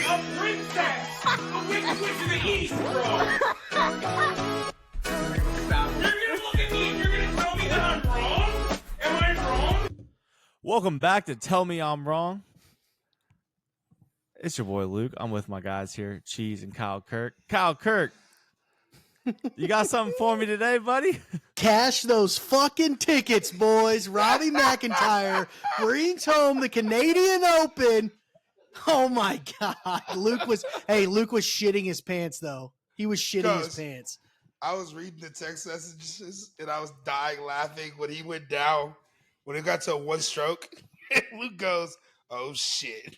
a princess! The Wicked Witch of the East, bro! You're gonna look at me and you're gonna tell me that I'm wrong? Am I wrong? Welcome back to Tell Me I'm Wrong. It's your boy Luke. I'm with my guys here, Cheese and Kyle Kirk. Kyle Kirk, you got something for me today, buddy? Cash those fucking tickets, boys. Robbie McIntyre brings home the Canadian Open. Oh my God. Luke was shitting his pants though. He was shitting his pants. I was reading the text messages and I was dying laughing when he went down. When it got to one stroke, Luke goes, "Oh shit."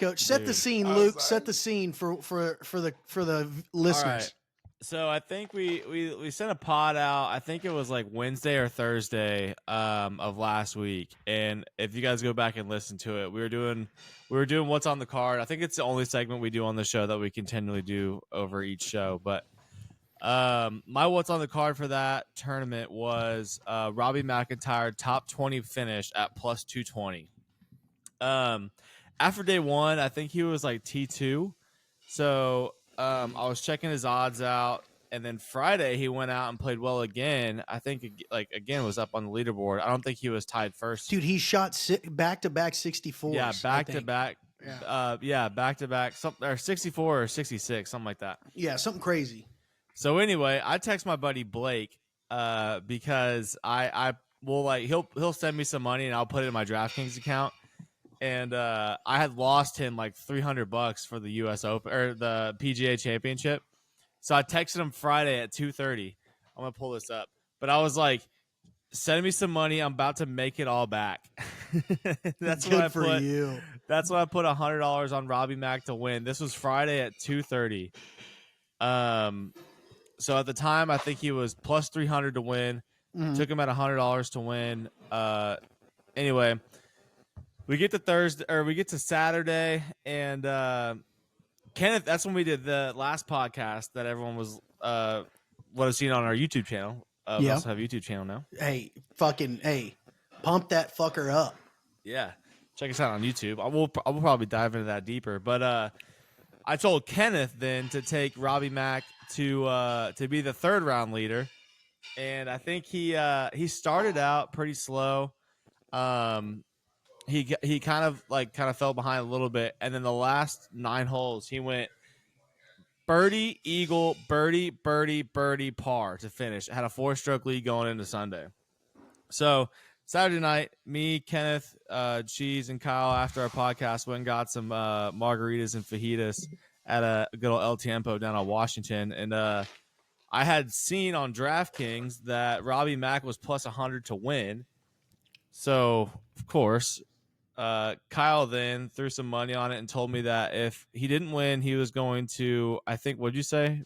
Coach, set the scene, Luke. Set the scene for the listeners. All right. So I think we sent a pod out. I think it was like Wednesday or Thursday of last week. And if you guys go back and listen to it, we were doing what's on the card. I think it's the only segment we do on the show that we continually do over each show. But my what's on the card for that tournament was Robbie McIntyre top 20 finish at plus 220. After day one, I think he was like T2. So I was checking his odds out, and then Friday he went out and played well again. I think again was up on the leaderboard. I don't think he was tied first. Dude, he shot back-to-back 64s. Yeah, back-to-back. Yeah, back-to-back. Or 64 or 66, something like that. Yeah, something crazy. So anyway, I text my buddy Blake because I will he'll send me some money and I'll put it in my DraftKings account. And I had lost him like $300 for the U.S. Open or the PGA Championship. So I texted him Friday at 2:30. I'm gonna pull this up, but I was like, "Send me some money. I'm about to make it all back." That's good what I for put. you. That's why I put $100 on Robbie Mac to win. This was Friday at 2:30. So at the time, I think he was plus 300 to win. Mm-hmm. Took him at $100 to win. Anyway. We get to Thursday, or we get to Saturday, and Kenneth. That's when we did the last podcast that everyone was would have seen on our YouTube channel. We also have a YouTube channel now. Hey, pump that fucker up. Yeah, check us out on YouTube. I will probably dive into that deeper, but I told Kenneth then to take Robbie Mac to be the third round leader, and I think he started out pretty slow. He kind of fell behind a little bit, and then the last 9 holes he went birdie, eagle, birdie, birdie, birdie, par to finish. Had a 4-stroke lead going into Sunday. So Saturday night, me, Kenneth, Cheese, and Kyle after our podcast went and got some margaritas and fajitas at a good old El Tiempo down on Washington, and I had seen on DraftKings that Robbie Mac was plus 100 to win. So of course. Kyle then threw some money on it and told me that if he didn't win, he was going to, I think, what'd you say?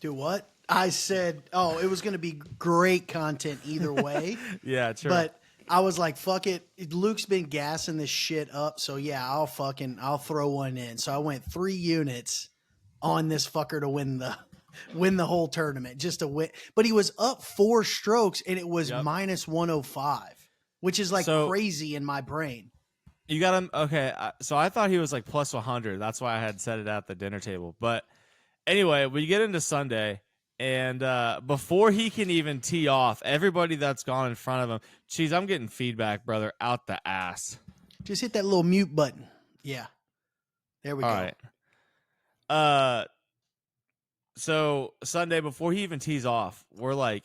Do what? I said, it was going to be great content either way. Yeah, true. But I was like, fuck it. Luke's been gassing this shit up. So yeah, I'll throw one in. So I went 3 units on this fucker to win the whole tournament, just to win. But he was up 4 strokes and it was minus 105. Which is crazy in my brain. You got him. Okay. So I thought he was like plus 100. That's why I had set it at the dinner table. But anyway, we get into Sunday, and before he can even tee off, everybody that's gone in front of him, geez, I'm getting feedback, brother, out the ass. Just hit that little mute button. Yeah. There we go. All right. So Sunday, before he even tees off, we're like,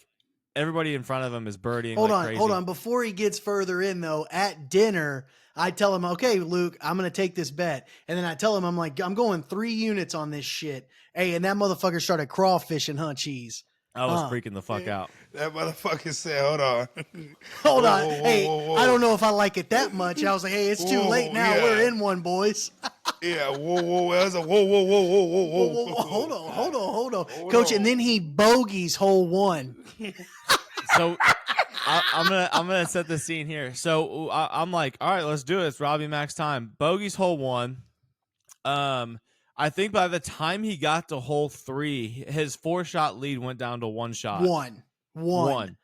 everybody in front of him is birdieing. Hold on. Before he gets further in, though, at dinner, I tell him, okay, Luke, I'm going to take this bet. And then I tell him, I'm like, I'm going 3 units on this shit. Hey, and that motherfucker started crawfishing, huh, Cheese? I was freaking the fuck out. That motherfucker said, "Hold on, hold on." Whoa. I don't know if I like it that much. I was like, "Hey, it's too late now. Yeah. We're in one, boys." Yeah. Whoa. I was like, whoa. Hold on, Coach. And then he bogeys hole 1. So I'm gonna set the scene here. So I'm like, all right, let's do it. It's Robbie Mac's time. Bogeys hole 1. I think by the time he got to hole 3, his 4-shot lead went down to 1 shot. One.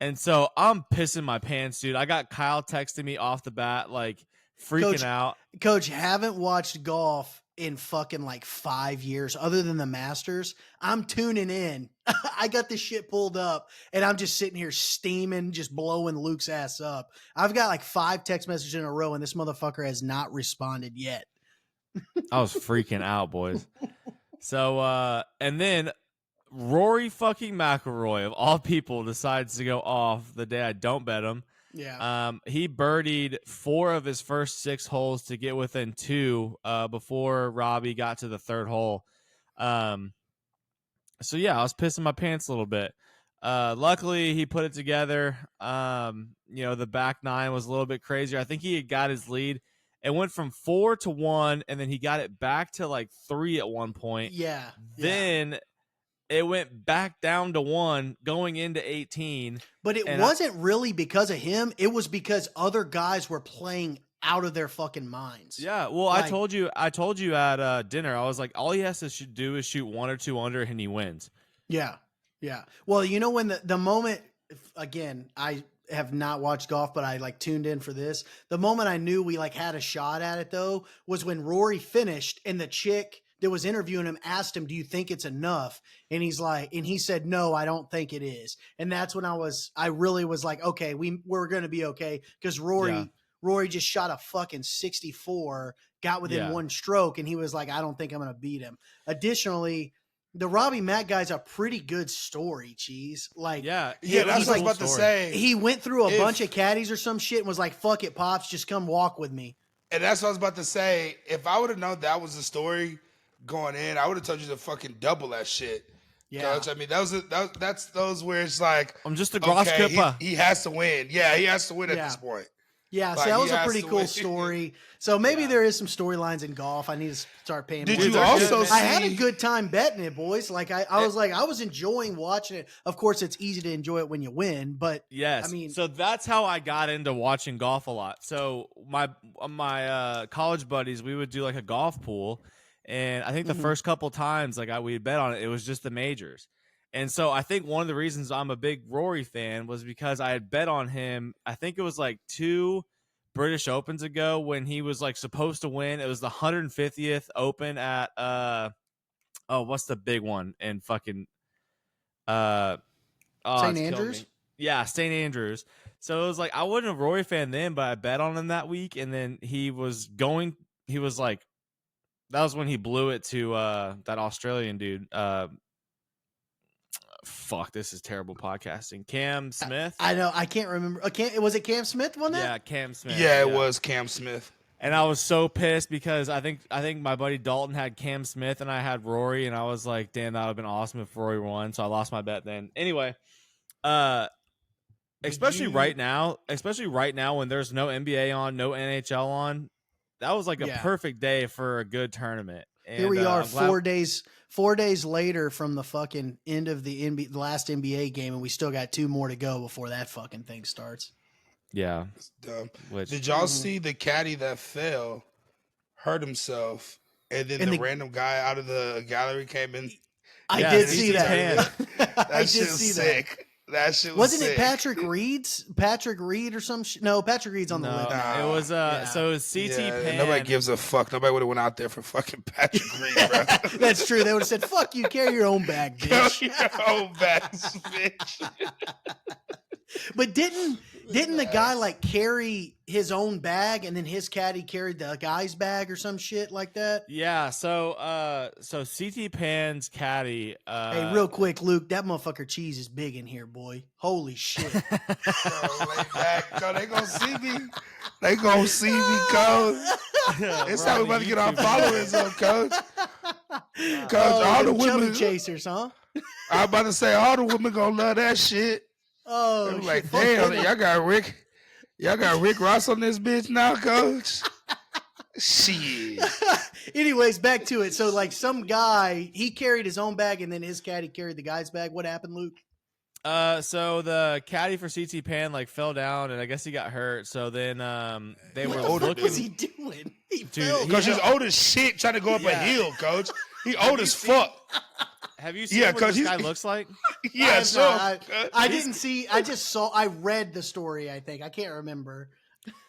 And so I'm pissing my pants, dude. I got Kyle texting me off the bat, like, freaking out. Coach, haven't watched golf in fucking like 5 years other than the Masters. I'm tuning in. I got this shit pulled up and I'm just sitting here steaming, just blowing Luke's ass up. I've got like 5 text messages in a row and this motherfucker has not responded yet. I was freaking out, boys. So, and then Rory fucking McIlroy, of all people, decides to go off the day I don't bet him. Yeah. He birdied 4 of his first 6 holes to get within 2 before Robbie got to the 3rd hole. So yeah, I was pissing my pants a little bit. Luckily, he put it together. The back 9 was a little bit crazier. I think he had got his lead. It went from 4 to 1, and then he got it back to like 3 at one point. Yeah. Then it went back down to 1 going into 18. But it wasn't really because of him. It was because other guys were playing out of their fucking minds. Yeah, well, I told you at dinner, I was like, all he has to do is shoot 1 or 2 under, and he wins. Yeah, yeah. Well, you know when the moment, again, I have not watched golf, but I like tuned in for this. The moment I knew we like had a shot at it though was when Rory finished and the chick that was interviewing him asked him, "Do you think it's enough?" And he said, "No, I don't think it is." And that's when I really was like, okay, we're going to be okay. Cause Rory just shot a fucking 64, got within 1 stroke. And he was like, I don't think I'm going to beat him. Additionally, the Robbie Mack guy's a pretty good story, Cheese. Like, that's what I was about to say. He went through a bunch of caddies or some shit and was like, fuck it, Pops, just come walk with me. And that's what I was about to say. If I would have known that was the story going in, I would have told you to fucking double that shit. Yeah. Coach. I mean, that's those where it's like, I'm just a grasshopper. He has to win. Yeah, he has to win at this point. Yeah, so Like, that was he a has pretty to cool win. story. So maybe there is some storylines in golf. I need to start paying Did more you attention. also I had a see- good time betting it, boys. Like I was enjoying watching it. Of course, it's easy to enjoy it when you win, but Yes. I mean, so that's how I got into watching golf a lot. So my college buddies, we would do like a golf pool, and I think the first couple times like we'd bet on it, it was just the majors. And so I think one of the reasons I'm a big Rory fan was because I had bet on him. I think it was like 2 British Opens ago when he was like supposed to win. It was the 150th Open at what's the big one in fucking St. Andrews? Yeah, St. Andrews. So it was like I wasn't a Rory fan then, but I bet on him that week, and then he was like that was when he blew it to that Australian dude. Fuck, this is terrible podcasting. Cam Smith. I know I can't remember. Was it Cam Smith won that? Yeah, Cam Smith. Yeah, it was Cam Smith. And I was so pissed because I think my buddy Dalton had Cam Smith and I had Rory, and I was like, damn, that would have been awesome if Rory won. So I lost my bet then. Anyway, especially right now when there's no NBA on, no NHL on, that was like a perfect day for a good tournament. And, here we are, 4 days later from the fucking end of the last NBA game, and we still got 2 more to go before that fucking thing starts. Yeah. Did y'all see the caddy that fell, hurt himself, and then the random guy out of the gallery came in? I did see that. That shit was sick. That shit was Wasn't sick. it Patrick Reed or some shit? No, Patrick Reed's on the list. It was so it was CT Pan. Nobody gives a fuck. Nobody would have went out there for fucking Patrick Reed, bro. That's true. They would have said, "Fuck you, carry your own bag, bitch." Your own bag, bitch. But didn't the guy like carry his own bag and then his caddy carried the guy's bag or some shit like that? Yeah, so CT Pan's caddy. Hey, real quick, Luke, that motherfucker cheese is big in here, boy. Holy shit! Lay back, Coach. They gonna see me. They gonna see me, Coach. It's how we about to get our followers up, Coach. Coach, all the women chubby chasers, huh? I'm about to say all the women gonna love that shit. Oh, they like, damn, y'all got Rick Ross on this bitch now, Coach. Shit. Anyways, back to it. So, like, some guy, he carried his own bag, and then his caddy carried the guy's bag. What happened, Luke? So the caddy for CT Pan like fell down, and I guess he got hurt. So then they were looking. What was he doing? He fell. Coach, he's old as shit trying to go up a hill, Coach. He old as fuck. Have you seen what this guy looks like? Yeah, I didn't see. I just saw. I read the story. I think I can't remember.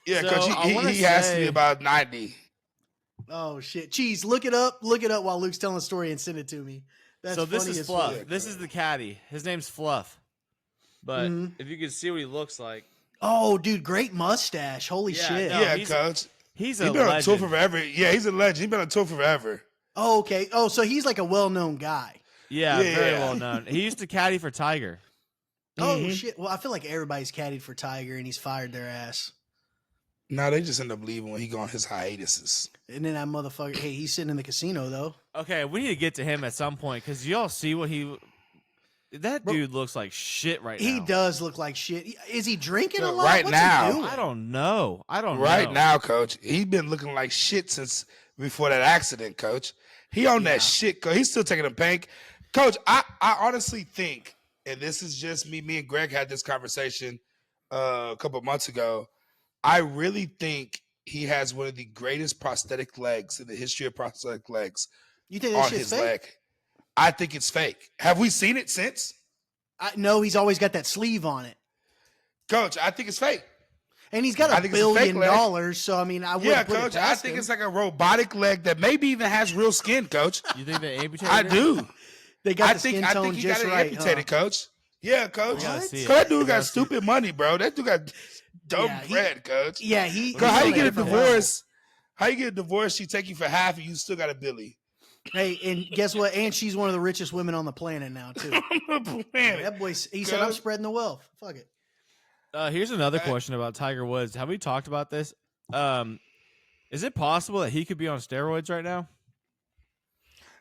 Yeah, So, coach. I wanna He has to say- be about 90. Oh shit, Cheese, look it up. Look it up while Luke's telling the story and send it to me. That's So this funny is as Fluff. fuck. This is the caddy. His name's Fluff. But Mhm. if you could see what he looks like, Oh, dude, great mustache. Holy Yeah, shit. no. Yeah, he's- coach. he's He's a been on tour legend. forever. Yeah, he's a legend. He's been on tour forever. Oh, okay. Oh, so he's like a well-known guy. Yeah, very Yeah. well known. He used to caddy for Tiger. Oh shit. Well, I feel like everybody's caddied for Tiger, and he's fired their ass. No, they just end up leaving when he go on his hiatuses. And then that motherfucker. Hey, he's sitting in the casino though. Okay, we need to get to him at some point because y'all see what he. That dude looks like shit right now. He does look like shit. Is he drinking a No, lot? right What's now. he doing? I don't know. Right know. now, coach, he's been looking like shit since before that accident, coach. He on that shit, coach. He's still taking a pank. Coach, I honestly think, and this is just me and Greg had this conversation a couple of months ago. I really think he has one of the greatest prosthetic legs in the history of prosthetic legs You think that on shit's his fake? leg. I think it's fake. Have we seen it since? No, he's always got that sleeve on it, Coach, I think it's fake. and he's got I $1 think it's a fake billion. leg. So I mean, I wouldn't Yeah, put coach. it I past think him. it's like a robotic leg that maybe even has real skin, coach. You think they amputated? I it? do. They got I the think skin I tone think he just got it right. amputated, coach. Yeah, coach. We gotta What? see it. That dude We got gotta see it. stupid money, bro. That dude got dumb Yeah, bread, coach. Yeah, he. Cause how he's you on get a different divorce? How you get a divorce? She take you for half, and you still got a Billy. level. Hey, and guess what? And she's one of the richest women on the planet now too. That boy, he said, "I'm Coach. spreading the wealth." Fuck it. Here's another question about Tiger Woods. Have we talked about this? Is it possible that he could be on steroids right now?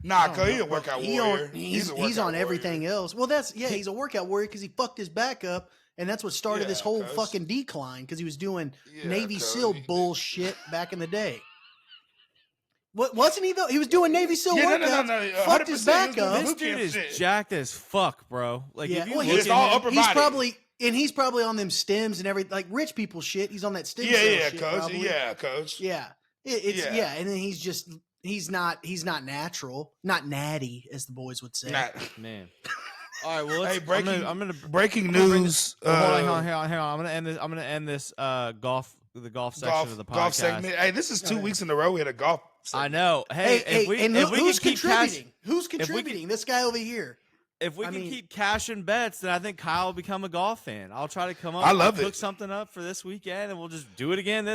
Nah, I don't cause he's know. a workout He warrior. on- He's a on workout everything warrior. else. Well, he's a workout warrior because he fucked his back up, and that's what started this Yeah, whole cuz. fucking decline because he was doing Yeah, Navy cuz. SEAL bullshit back in the day. What wasn't he though? He was doing Navy SEAL Yeah, workouts. no, Fucked his 100%, back he was doing up. This boot dude camp is shit. jacked as fuck, bro. Like Yeah, if you well, look he's at all him, upper body. He's probably on them stems and everything, like rich people shit. He's on that stem Yeah, cell yeah, shit, coach. probably. Yeah, coach. Yeah. It's Yeah. yeah, and then he's not natural, not natty, as the boys would say. Nah. man. All right, well, let's, Hey, breaking, I'm gonna breaking I'm gonna bring news. hold on, hang on. I'm gonna end this golf section of the podcast. golf segment. Hey, this is 2 weeks in a row we had a golf. I Segment. know. Hey, if we and if we who's can keep cash, contributing? Who's contributing? This guy over here. if we I can mean- keep cashing bets, then I think Kyle will become a golf fan. I'll try to come up. I love cook it. something up for this weekend, and we'll just do it again.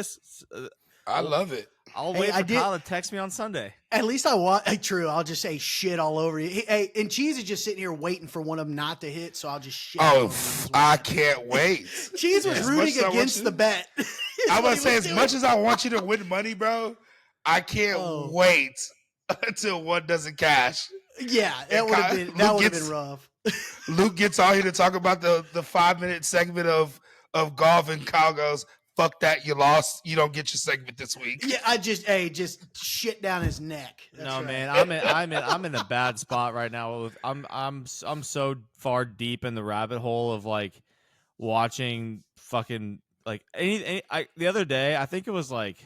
I love it. I'll Hey, wait I for did- Kyle to text me on Sunday. At least I want. True, I'll just say shit all over you. Hey, and Cheese is just sitting here waiting for one of them not to hit, so I'll just shit. all Oh, over him as well. I can't wait. Cheese was As much rooting as I want against you- the bet. I was say, as much as I want you to win money, bro, I can't Oh. wait until one doesn't cash. Yeah, that And would have Kyle- been Luke been rough. Luke gets on here to talk about the 5-minute segment of golf, and Kyle goes, "Fuck that, you lost. You don't get your segment this week." Yeah, I just shit down his neck. That's No, right. man, I'm in a bad spot right now. I'm so far deep in the rabbit hole of like watching fucking like the other day. I think it was like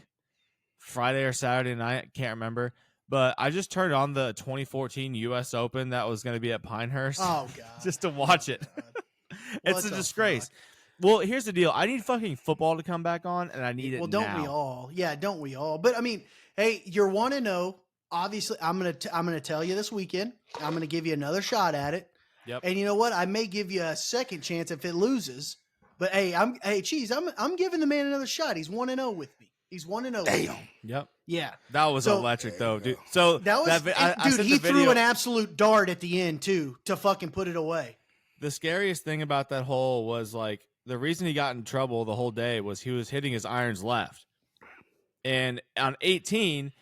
Friday or Saturday night. Can't remember. But I just turned on the 2014 U.S. Open that was going to be at Pinehurst Oh god, just to watch it. It's What a the disgrace. fuck? Well, here's the deal. I need fucking football to come back on, and I need it Well, don't now. we all? Yeah, don't we all? But I mean, hey, you're 1-0. Obviously, I'm gonna tell you this weekend. I'm gonna give you another shot at it. Yep. And you know what? I may give you a second chance if it loses. But hey, Cheese, I'm giving the man another shot. He's 1-0 with me. He's 1-0. Damn. Yep. Yeah. That was So- electric, though, dude. So That was I dude. sent He the threw video. an absolute dart at the end too to fucking put it away. The scariest thing about that hole was like the reason he got in trouble the whole day was he was hitting his irons left, and on 18,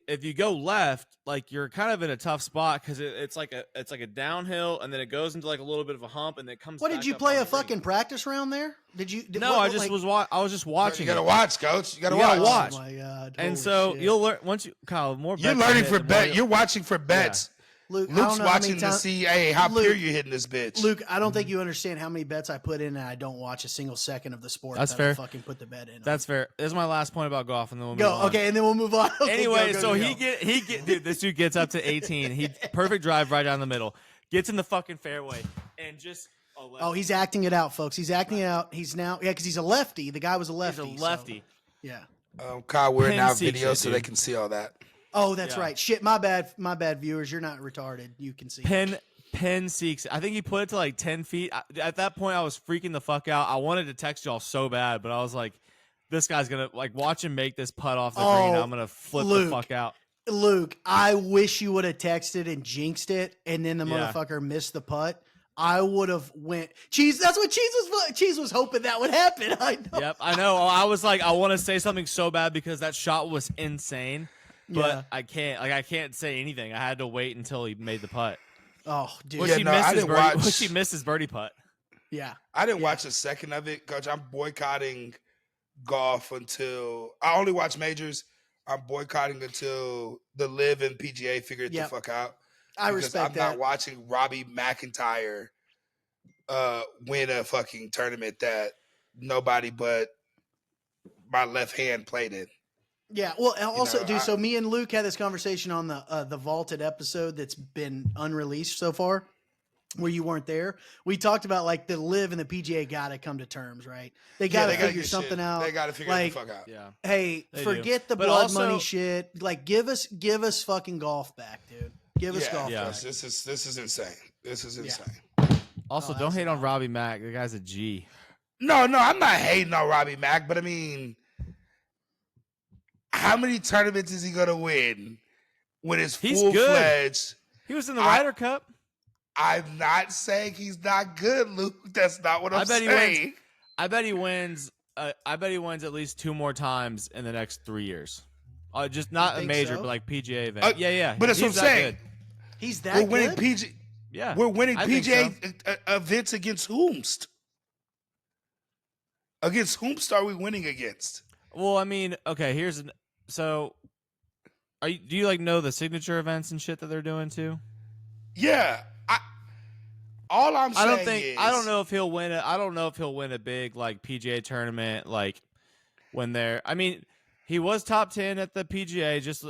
if you go left, like you're kind of in a tough spot because it's like a downhill, and then it goes into like a little bit of a hump, and then it comes. What back did you up play on a the green. fucking practice round there? Did you? No, I just was watching. You gotta it. watch, coach. You gotta You gotta watch. watch. Oh my god! And Holy so shit. you'll learn once you, Kyle. More You're bets you learning hit, for the more bet. you'll- You're watching for bets. Luke, I Luke's don't know how many watching to times- see, hey, how Luke- pure you're hitting this bitch. Luke, I don't think you understand how many bets I put in, and I don't watch a single second of the sport. That's that fair. I fucking put the bet in. That's fair. This is my last point about golf, and then we'll go move on. okay, and then we'll move on. Okay, Anyway, go, so go. he get dude, this dude gets up to 18. He perfect drive right down the middle, gets in the fucking fairway, and just Oh, he's acting it out, folks. He's acting it out. He's now because he's a lefty. The guy was a lefty. He's a lefty. So, yeah. Kyle, we're in Penn our seeks video it, so they dude. can see all that. Oh, that's Yeah. right. Shit, my bad. My bad, viewers. You're not retarded. You can see. Penn seeks. I think he put it to like 10 feet. At that point, I was freaking the fuck out. I wanted to text y'all so bad, but I was like, this guy's gonna like watch him make this putt off the green. I'm gonna flip Luke. the fuck out. Luke, I wish you would have texted and jinxed it, and then the Yeah. motherfucker missed the putt. I would have went. Cheese. That's what Cheese was hoping that would happen. I know. Yep, I know. I was like, I want to say something so bad because that shot was insane, but Yeah. I can't. Like, I can't say anything. I had to wait until he made the putt. Oh, dude. Which Yeah, he no, missed I his didn't birdie. watch- Which he missed his birdie putt. Yeah. I didn't watch a second of it, Coach. I'm boycotting golf until I only watch majors. I'm boycotting until the Live and PGA figure it Yep. the fuck out. I Because respect I'm that. not watching Robbie McIntyre win a fucking tournament that nobody but my left hand played in. Yeah, well, and also, know, dude. So me and Luke had this conversation on the vaulted episode that's been unreleased so far, where you weren't there. We talked about like the Live and the PGA got to come to terms, right? They got to they gotta figure get something shit. out. They got to figure like, it the fuck out. Yeah. Hey, They forget the But blood also- money shit. Like, give us fucking golf back, dude. Give us golf Yeah. back. This is insane. This is insane. Also, Oh, don't that's hate on wild. Robbie Mack. The guy's a G. No, I'm not hating on Robbie Mack, but I mean, how many tournaments is he gonna win when it's He's full good. fledged? He was in the I- Ryder Cup. I'm not saying he's not good, Luke. That's not what I'm I bet he saying. wins. I bet he wins. I bet he wins at least 2 more times in the next 3 years. Just not a think major, so? but like PGA event. yeah. But that's what I'm He's that saying. good. He's that We're winning good. PG. Yeah, We're winning I think PGA events against whomst? Against whomst are we winning against? Well, I mean, okay. So, do you like know the signature events and shit that they're doing too? Yeah, all I'm saying I don't know if he'll win it. I don't know if he'll win a big like PGA tournament like when they're. I mean, he was top 10 at the PGA just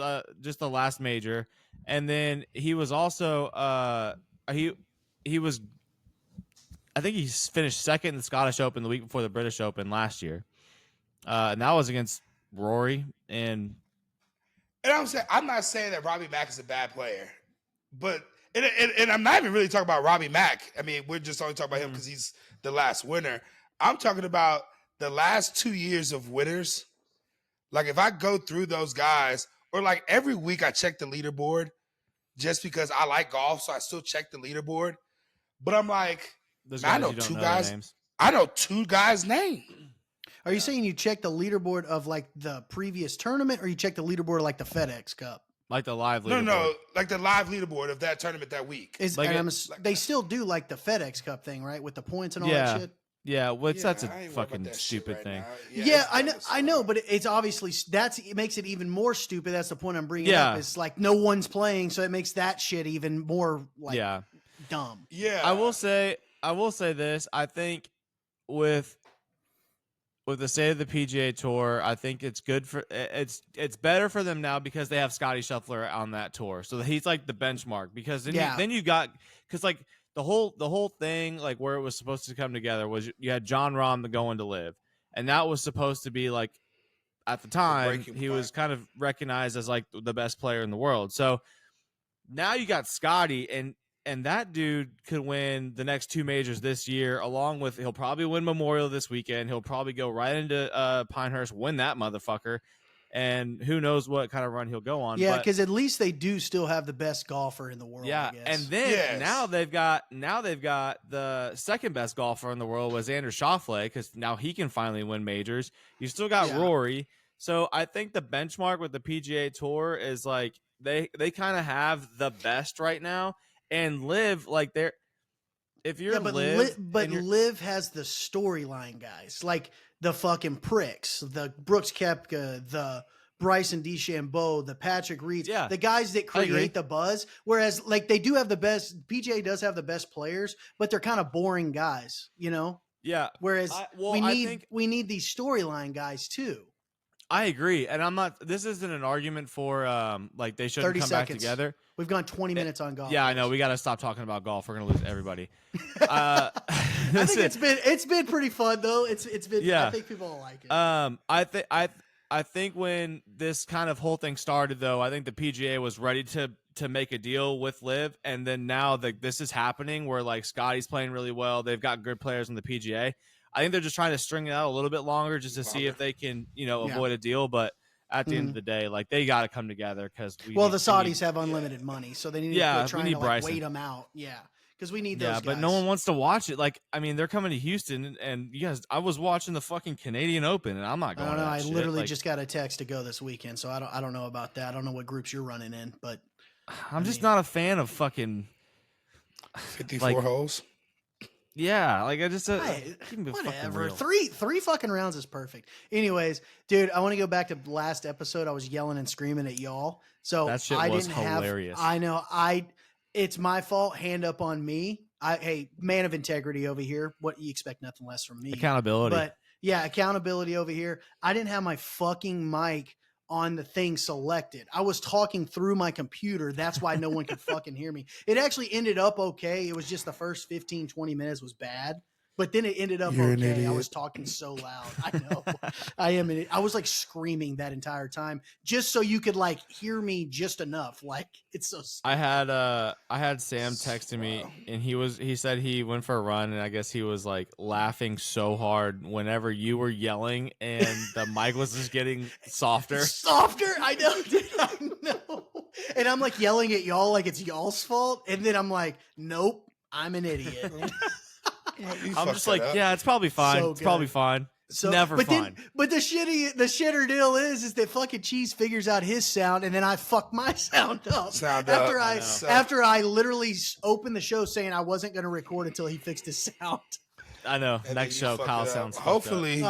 the last major, and then he was also he was. I think he finished second in the Scottish Open the week before the British Open last year, and that was against Rory. And I'm not saying that Robbie Mack is a bad player, but and I'm not even really talking about Robbie Mack. I mean, we're just only talking about him because he's the last winner. I'm talking about the last 2 years of winners. Like if I go through those guys, or like every week I check the leaderboard just because I like golf, so I still check the leaderboard. But I'm like, those I guys know you don't two know guys. their names. I know 2 guys' names. Are you saying you check the leaderboard of like the previous tournament, or you check the leaderboard of like the FedEx Cup? Like the live No, leaderboard. like the live leaderboard of that tournament that week. Like And it- they still do like the FedEx Cup thing, right, with the points and all Yeah. that shit. Yeah, which that's I a ain't worried fucking about that shit stupid right thing. now. Yeah, it's I know, but it's obviously it makes it even more stupid. That's the point I'm bringing Yeah. up. It's like no one's playing, so it makes that shit even more like Yeah. dumb. Yeah, I will say this. I think with the state of the PGA Tour, I think it's good for it's better for them now because they have Scotty Scheffler on that tour, so he's like the benchmark. Because then you got because like the whole thing like where it was supposed to come together was you had John Rahm going to live, and that was supposed to be like at the time breaking he point. was kind of recognized as like the best player in the world. So now you got Scotty and that dude could win the next 2 majors this year, along with he'll probably win Memorial this weekend. He'll probably go right into Pinehurst, win that motherfucker, and who knows what kind of run he'll go on. Yeah, But, because at least they do still have the best golfer in the world. yeah, I guess. and then Yes. now they've got the second best golfer in the world was Andrew Schauffele because now he can finally win majors. You still got Yeah. Rory, so I think the benchmark with the PGA Tour is like they kind of have the best right now. And Live like they're if you're yeah, but Live, Liv has the storyline guys, like the fucking pricks, the Brooks Koepka, the Bryson DeChambeau, the Patrick Reeds, Yeah, the guys that I agree. create the buzz. Whereas, like, they do have the best. PGA does have the best players, but they're kind of boring guys, you know. yeah, Whereas I we need these storyline guys too. I agree, and I'm not. This isn't an argument for like they shouldn't 30 come seconds. back together. We've gone 20 minutes on golf. Yeah, I know. We got to stop talking about golf. We're gonna lose everybody. I think it's been pretty fun though. It's been. Yeah. I think people will like it. I think when this kind of whole thing started, though, I think the PGA was ready to make a deal with Liv, and then now this is happening where like Scotty's playing really well. They've got good players on the PGA. I think they're just trying to string it out a little bit longer just to see if they can, avoid a deal. But at the end of the day, like they got to come together because the Saudis have unlimited money, so they need to quit trying to like wait them out. Yeah. Because we need those guys. But no one wants to watch it. Like, I mean, they're coming to Houston, and you guys, I was watching the fucking Canadian Open, and I'm not going. I don't know. I literally like, just got a text to go this weekend, so I don't know about that. I don't know what groups you're running in, but I'm just not a fan of fucking 54 holes. Yeah, like I just whatever. Three fucking rounds is perfect. Anyways, dude, I want to go back to the last episode. I was yelling and screaming at y'all. So that shit was hilarious. I know. It's my fault. Hand up on me. Hey, man of integrity over here. What you expect? Nothing less from me. Accountability. But yeah, accountability over here. I didn't have my fucking mic on the thing selected. I was talking through my computer. That's why no one could fucking hear me. It actually ended up okay. It was just the first 15, 20 minutes was bad. But then it ended up okay. I was talking so loud. I know. I am an idiot. I was like screaming that entire time just so you could like hear me just enough. Like it's so I had Sam texting me and he said he went for a run and I guess he was like laughing so hard whenever you were yelling and the mic was just getting softer. I know, dude. I know. And I'm like yelling at y'all like it's y'all's fault. And then I'm like, nope, I'm an idiot. I'm just like, yeah, it's probably fine. So it's probably fine. It's never fine. But the shitter deal is that fucking Cheese figures out his sound and then I fuck my sound up. After I literally opened the show saying I wasn't going to record until he fixed his sound. I know. And next show, Kyle sounds hopefully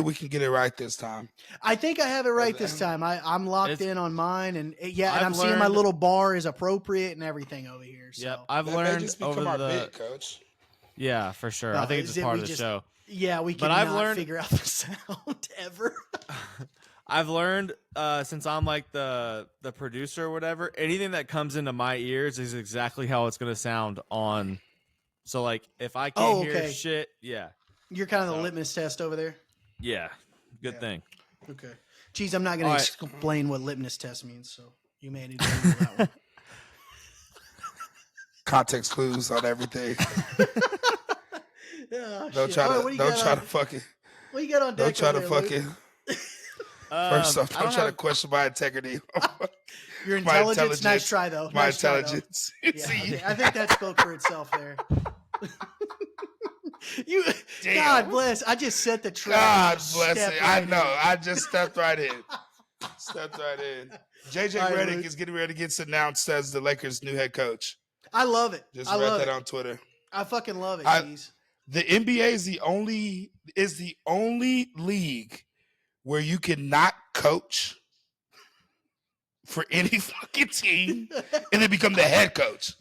we can get it right this time. I think I have it right this time. I'm locked in on mine, and I'm seeing my little bar is appropriate and everything over here. So. Yep, I've learned just become our bit, coach. Yeah, for sure. I think it's just part of the show. Yeah, we cannot figure out the sound ever. I've learned since I'm like the producer or whatever, anything that comes into my ears is exactly how it's going to sound on. So like if I can't hear shit, yeah. You're kind of the litmus test over there? Yeah. Good thing. Okay. Geez, I'm not going to explain what litmus test means, so you may need to do that one. Context clues on everything. Don't try to fucking. What you got on deck? Don't try to fucking. First off, don't try to question my integrity. Your intelligence, nice try though. My intelligence. I think that spoke for itself there. God bless. I just set the trap. God bless it. I know. I just stepped right in. JJ Redick is getting ready to get announced as the Lakers' new head coach. I love it. Just read that on Twitter. I fucking love it. The NBA is the only league where you cannot coach for any fucking team and then become the head coach.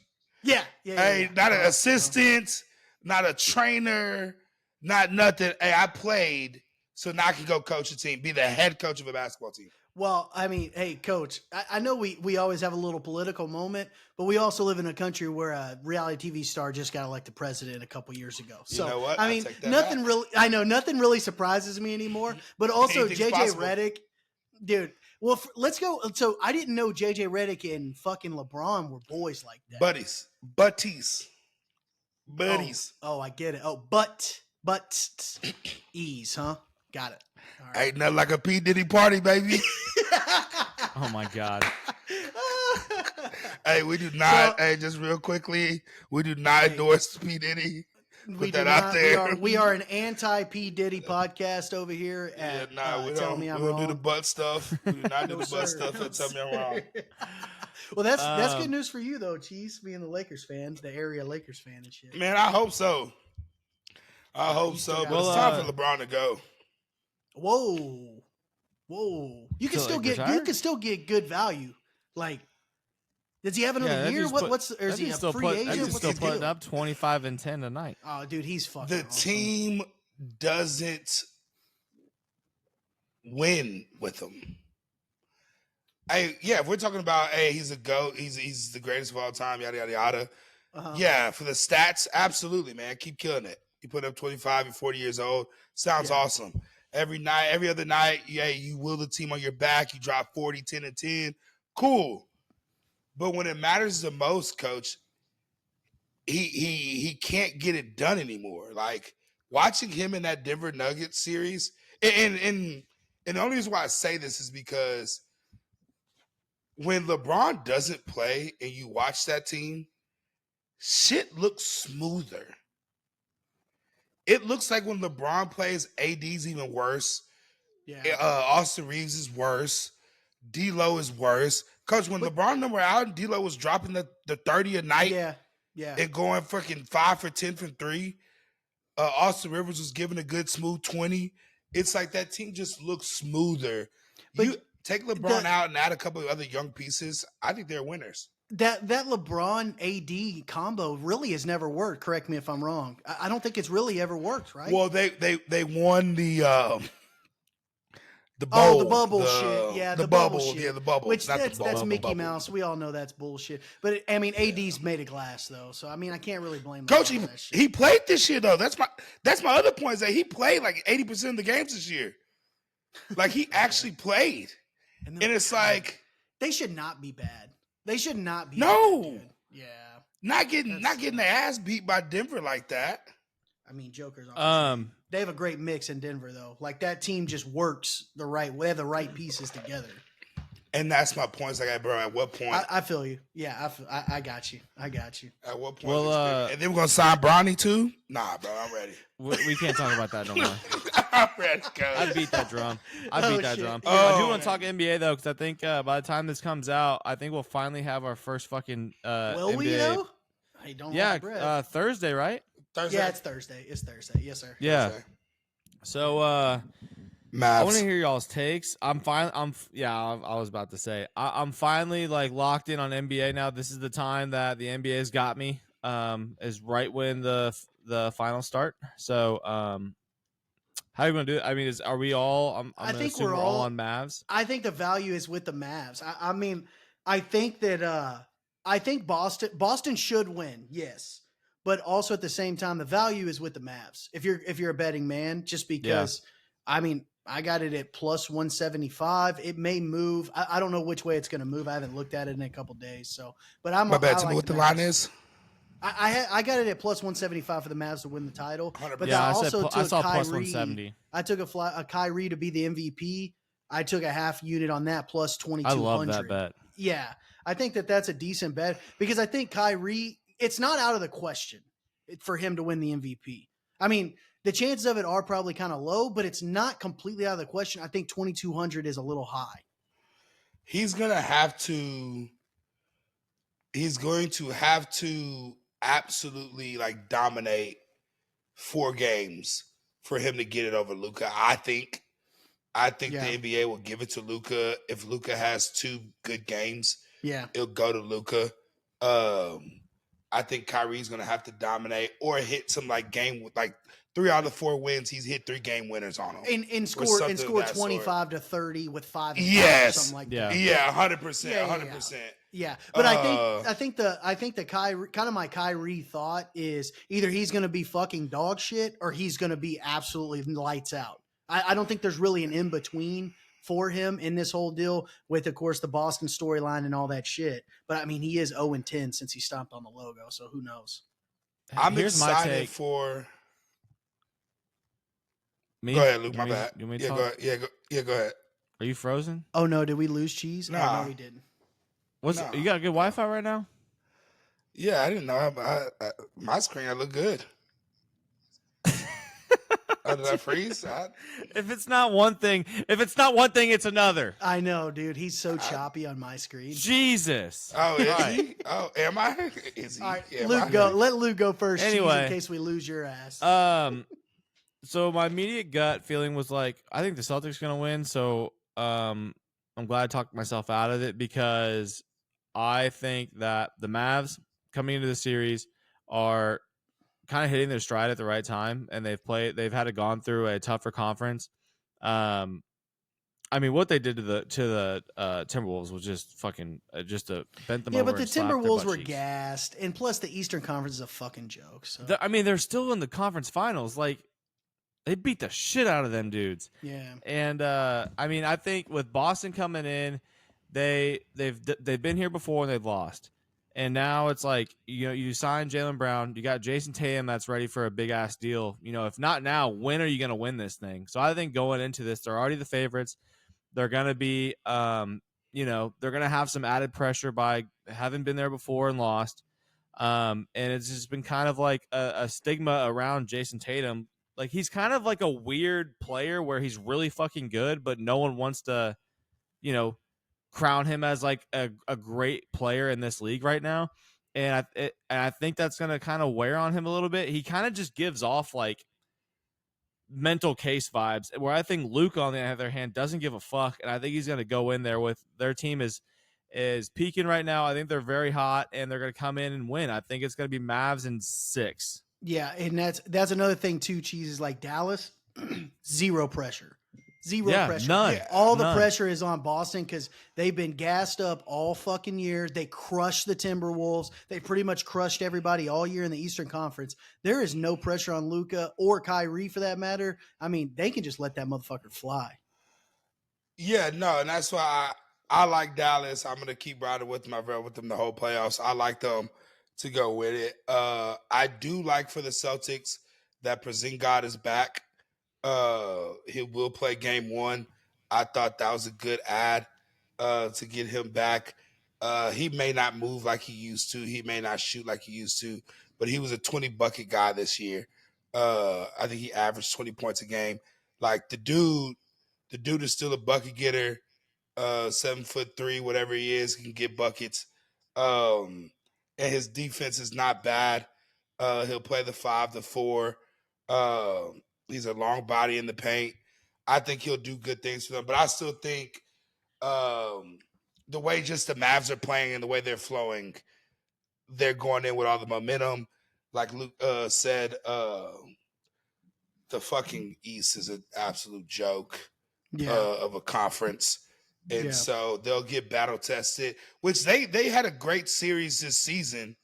Yeah. Hey, not an assistant, not a trainer, not nothing. Hey, I played, so now I can go coach a team, be the head coach of a basketball team. Well, I mean, hey, Coach, I know we always have a little political moment, but we also live in a country where a reality TV star just got elected president a couple years ago. So, you know what? I mean, nothing really surprises me anymore. But also, JJ Redick, dude. Well, let's go. So I didn't know JJ Redick and fucking LeBron were boys like that. Buddies. Oh, I get it. Oh, but ease, huh? Got it. Right. Ain't nothing like a P. Diddy party, baby. Oh my God. Hey, we do not. Hey, just real quickly, we do not endorse P. Diddy. Put that out there. We are an anti P. Diddy podcast over here. We don't do the butt stuff. We do not do the butt stuff. And tell me I'm wrong. Well, that's good news for you though, Cheese, being the Lakers fan, the area Lakers fan and shit. Man, I hope so. But it's time for LeBron to go. Whoa. You can still get good value. Like, does he have another year? Is he a free agent? He's still putting up 25 and 10 tonight. Oh, dude, he's fucking The team doesn't win with him. Hey, yeah, if we're talking about, hey, he's a GOAT, he's the greatest of all time, yada yada yada. Uh-huh. Yeah, for the stats, absolutely, man. Keep killing it. You put up 25 and 40 years old. Sounds Yeah. awesome. Every night, every other night, yeah, you will the team on your back. You drop 40, 10, and 10. Cool. But when it matters the most, coach, he can't get it done anymore. Like watching him in that Denver Nuggets series, and the only reason why I say this is because when LeBron doesn't play and you watch that team, shit looks smoother. It looks like when LeBron plays, AD's even worse. Yeah. Austin Reeves is worse. D'Lo is worse. Coach, when But- LeBron number out, D'Lo was dropping the 30 a night Yeah. Yeah. and going fucking 5 for 10 from 3. Austin Rivers was giving a good smooth 20. It's like that team just looks smoother. But You take LeBron the- out and add a couple of other young pieces, I think they're winners. That LeBron AD combo really has never worked. Correct me if I'm wrong. I don't think it's really ever worked, right? Well, they won the bowl, oh, the bubble shit. Yeah, the bubble shit. Yeah, the bubble. Which not the that's bubble, Mickey bubble. Mouse. We all know that's bullshit. But I mean, AD's made of glass though, so I mean, I can't really blame him Coach, for that shit. he played this year though. That's my other point is that he played like 80% of the games this year. Like he actually played, And and it's like they should not be bad. They should not be. No. bad, dude. Yeah. not getting their ass beat by Denver like that. I mean, Joker's on. Um, They have a great mix in Denver though. Like that team just works the right way. They have the right pieces together. And that's my point. It's like, bro, at what point? I feel you. Yeah, I got you. I got you. At what point? Well, and then we're gonna sign Bronny too? Nah, bro, I'm ready. we can't talk about that no more. I'm ready, coach. I beat that drum. I Oh, beat that shit. drum. Yeah. I do Oh, want to talk NBA though, because I think by the time this comes out, I think we'll finally have our first fucking Will NBA. we though? Hey, don't hold Yeah, your breath. Thursday, right? Thursday. Yeah, it's Thursday. It's Thursday. Yes, sir. Yeah. Thursday. So Mavs. I want to hear y'all's takes. I was about to say I'm finally like locked in on NBA now. This is the time that the NBA has got me. Is right when the finals start. So how are you gonna do it? I mean, are we all? I gonna think assume we're all all- on Mavs. I think the value is with the Mavs. I mean, I think that I think Boston should win, yes, but also at the same time, the value is with the Mavs. If you're a betting man, just because, I mean, I got it at plus 175. It may move. I don't know which way it's going to move. I haven't looked at it in a couple days. So, but My bad. I Tell me like what the Mavs. line is. I got it at plus 175 for the Mavs to win the title. 100%. But Yeah, I I also said I took saw Kyrie. plus 170. I took a Kyrie to be the MVP. I took a half unit on that plus 2200. I love that bet. Yeah, I think that that's a decent bet because I think Kyrie, it's not out of the question for him to win the MVP. I mean, the chances of it are probably kind of low, but it's not completely out of the question. I think 2200 is a little high. He's going to have to absolutely like dominate 4 games for him to get it over Luka. I think Yeah. the NBA will give it to Luka. If Luka has 2 good games, Yeah. it'll go to Luka. I think Kyrie's gonna have to dominate or hit some like game with like 3 out of the 4 wins. He's hit 3 game winners on them. And score something of that 25 to 30 with 5 and 5 or Yes. something like Yeah. that. Yeah, 100%, Yeah, yeah, 100%. Yeah, but Uh, I think the Kyrie, kind of my Kyrie thought is either he's going to be fucking dog shit or he's going to be absolutely lights out. I don't think there's really an in between for him in this whole deal with, of course, the Boston storyline and all that shit. But I mean, he is 0-10 since he stomped on the logo, so who knows? I'm Here's my excited take. for. Me? Go ahead, Luke. You My want me- bad. you want me to Yeah, talk? go ahead. Go ahead. Are you frozen? Oh no, did we lose cheese? Oh, Nah. no, we didn't. What's No. you got good Wi-Fi right now? Yeah, I didn't know. My screen, I look good. Did I freeze? If it's not one thing, it's another. I know, dude. He's so choppy on my screen. Jesus. Oh, is Right. he? Oh, am I? Is he? All right, Am Luke, I? go. Let Luke go first, Cheese, Anyway. in case we lose your ass. So my immediate gut feeling was like, I think the Celtics gonna win. So I'm glad I talked myself out of it because I think that the Mavs coming into the series are kind of hitting their stride at the right time, and they've had gone through a tougher conference. I I mean, what they did to the Timberwolves was just fucking just bent them Yeah, over. but the and slapped their Timberwolves butt were cheeks. gassed, and plus the Eastern Conference is a fucking joke. So I mean, they're still in the conference finals. Like they beat the shit out of them dudes. yeah, And I mean, I think with Boston coming in, they've been here before and they've lost. And now it's like, you sign Jaylen Brown, you got Jason Tatum that's ready for a big ass deal. If not now, when are you going to win this thing? So I think going into this, they're already the favorites. They're going to be, they're going to have some added pressure by having been there before and lost. And it's just been kind of like a stigma around Jason Tatum. Like he's kind of like a weird player where he's really fucking good, but no one wants to, crown him as like a great player in this league right now. And I think that's going to kind of wear on him a little bit. He kind of just gives off like mental case vibes, where I think Luke, on the other hand, doesn't give a fuck. And I think he's going to go in there with their team is peaking right now. I think they're very hot and they're going to come in and win. I think it's going to be Mavs in 6. yeah, and that's another thing too. Cheese is like Dallas, zero pressure. Zero pressure. None. Yeah, all the none. pressure is on Boston because they've been gassed up all fucking year. They crushed the Timberwolves. They pretty much crushed everybody all year in the Eastern Conference. There is no pressure on Luka or Kyrie for that matter. I mean, they can just let that motherfucker fly. Yeah, no, and that's why I like Dallas. I'm gonna keep riding with them. I've rode with them the whole playoffs. I like them to go with it. I do like for the Celtics that Porzingis is back. He will play game 1. I thought that was a good add to get him back. He may not move like he used to. He may not shoot like he used to, but he was a 20 bucket guy this year. I think he averaged 20 points a game. Like the dude is still a bucket getter. 7'3", whatever he is, he can get buckets. And his defense is not bad. He'll play the 5, the 4. He's a long body in the paint. I think he'll do good things for them. But I still think the way just the Mavs are playing and the way they're flowing, they're going in with all the momentum. Like Luke said, the fucking East is an absolute joke of a conference. And so they'll get battle tested, which they had a great series this season.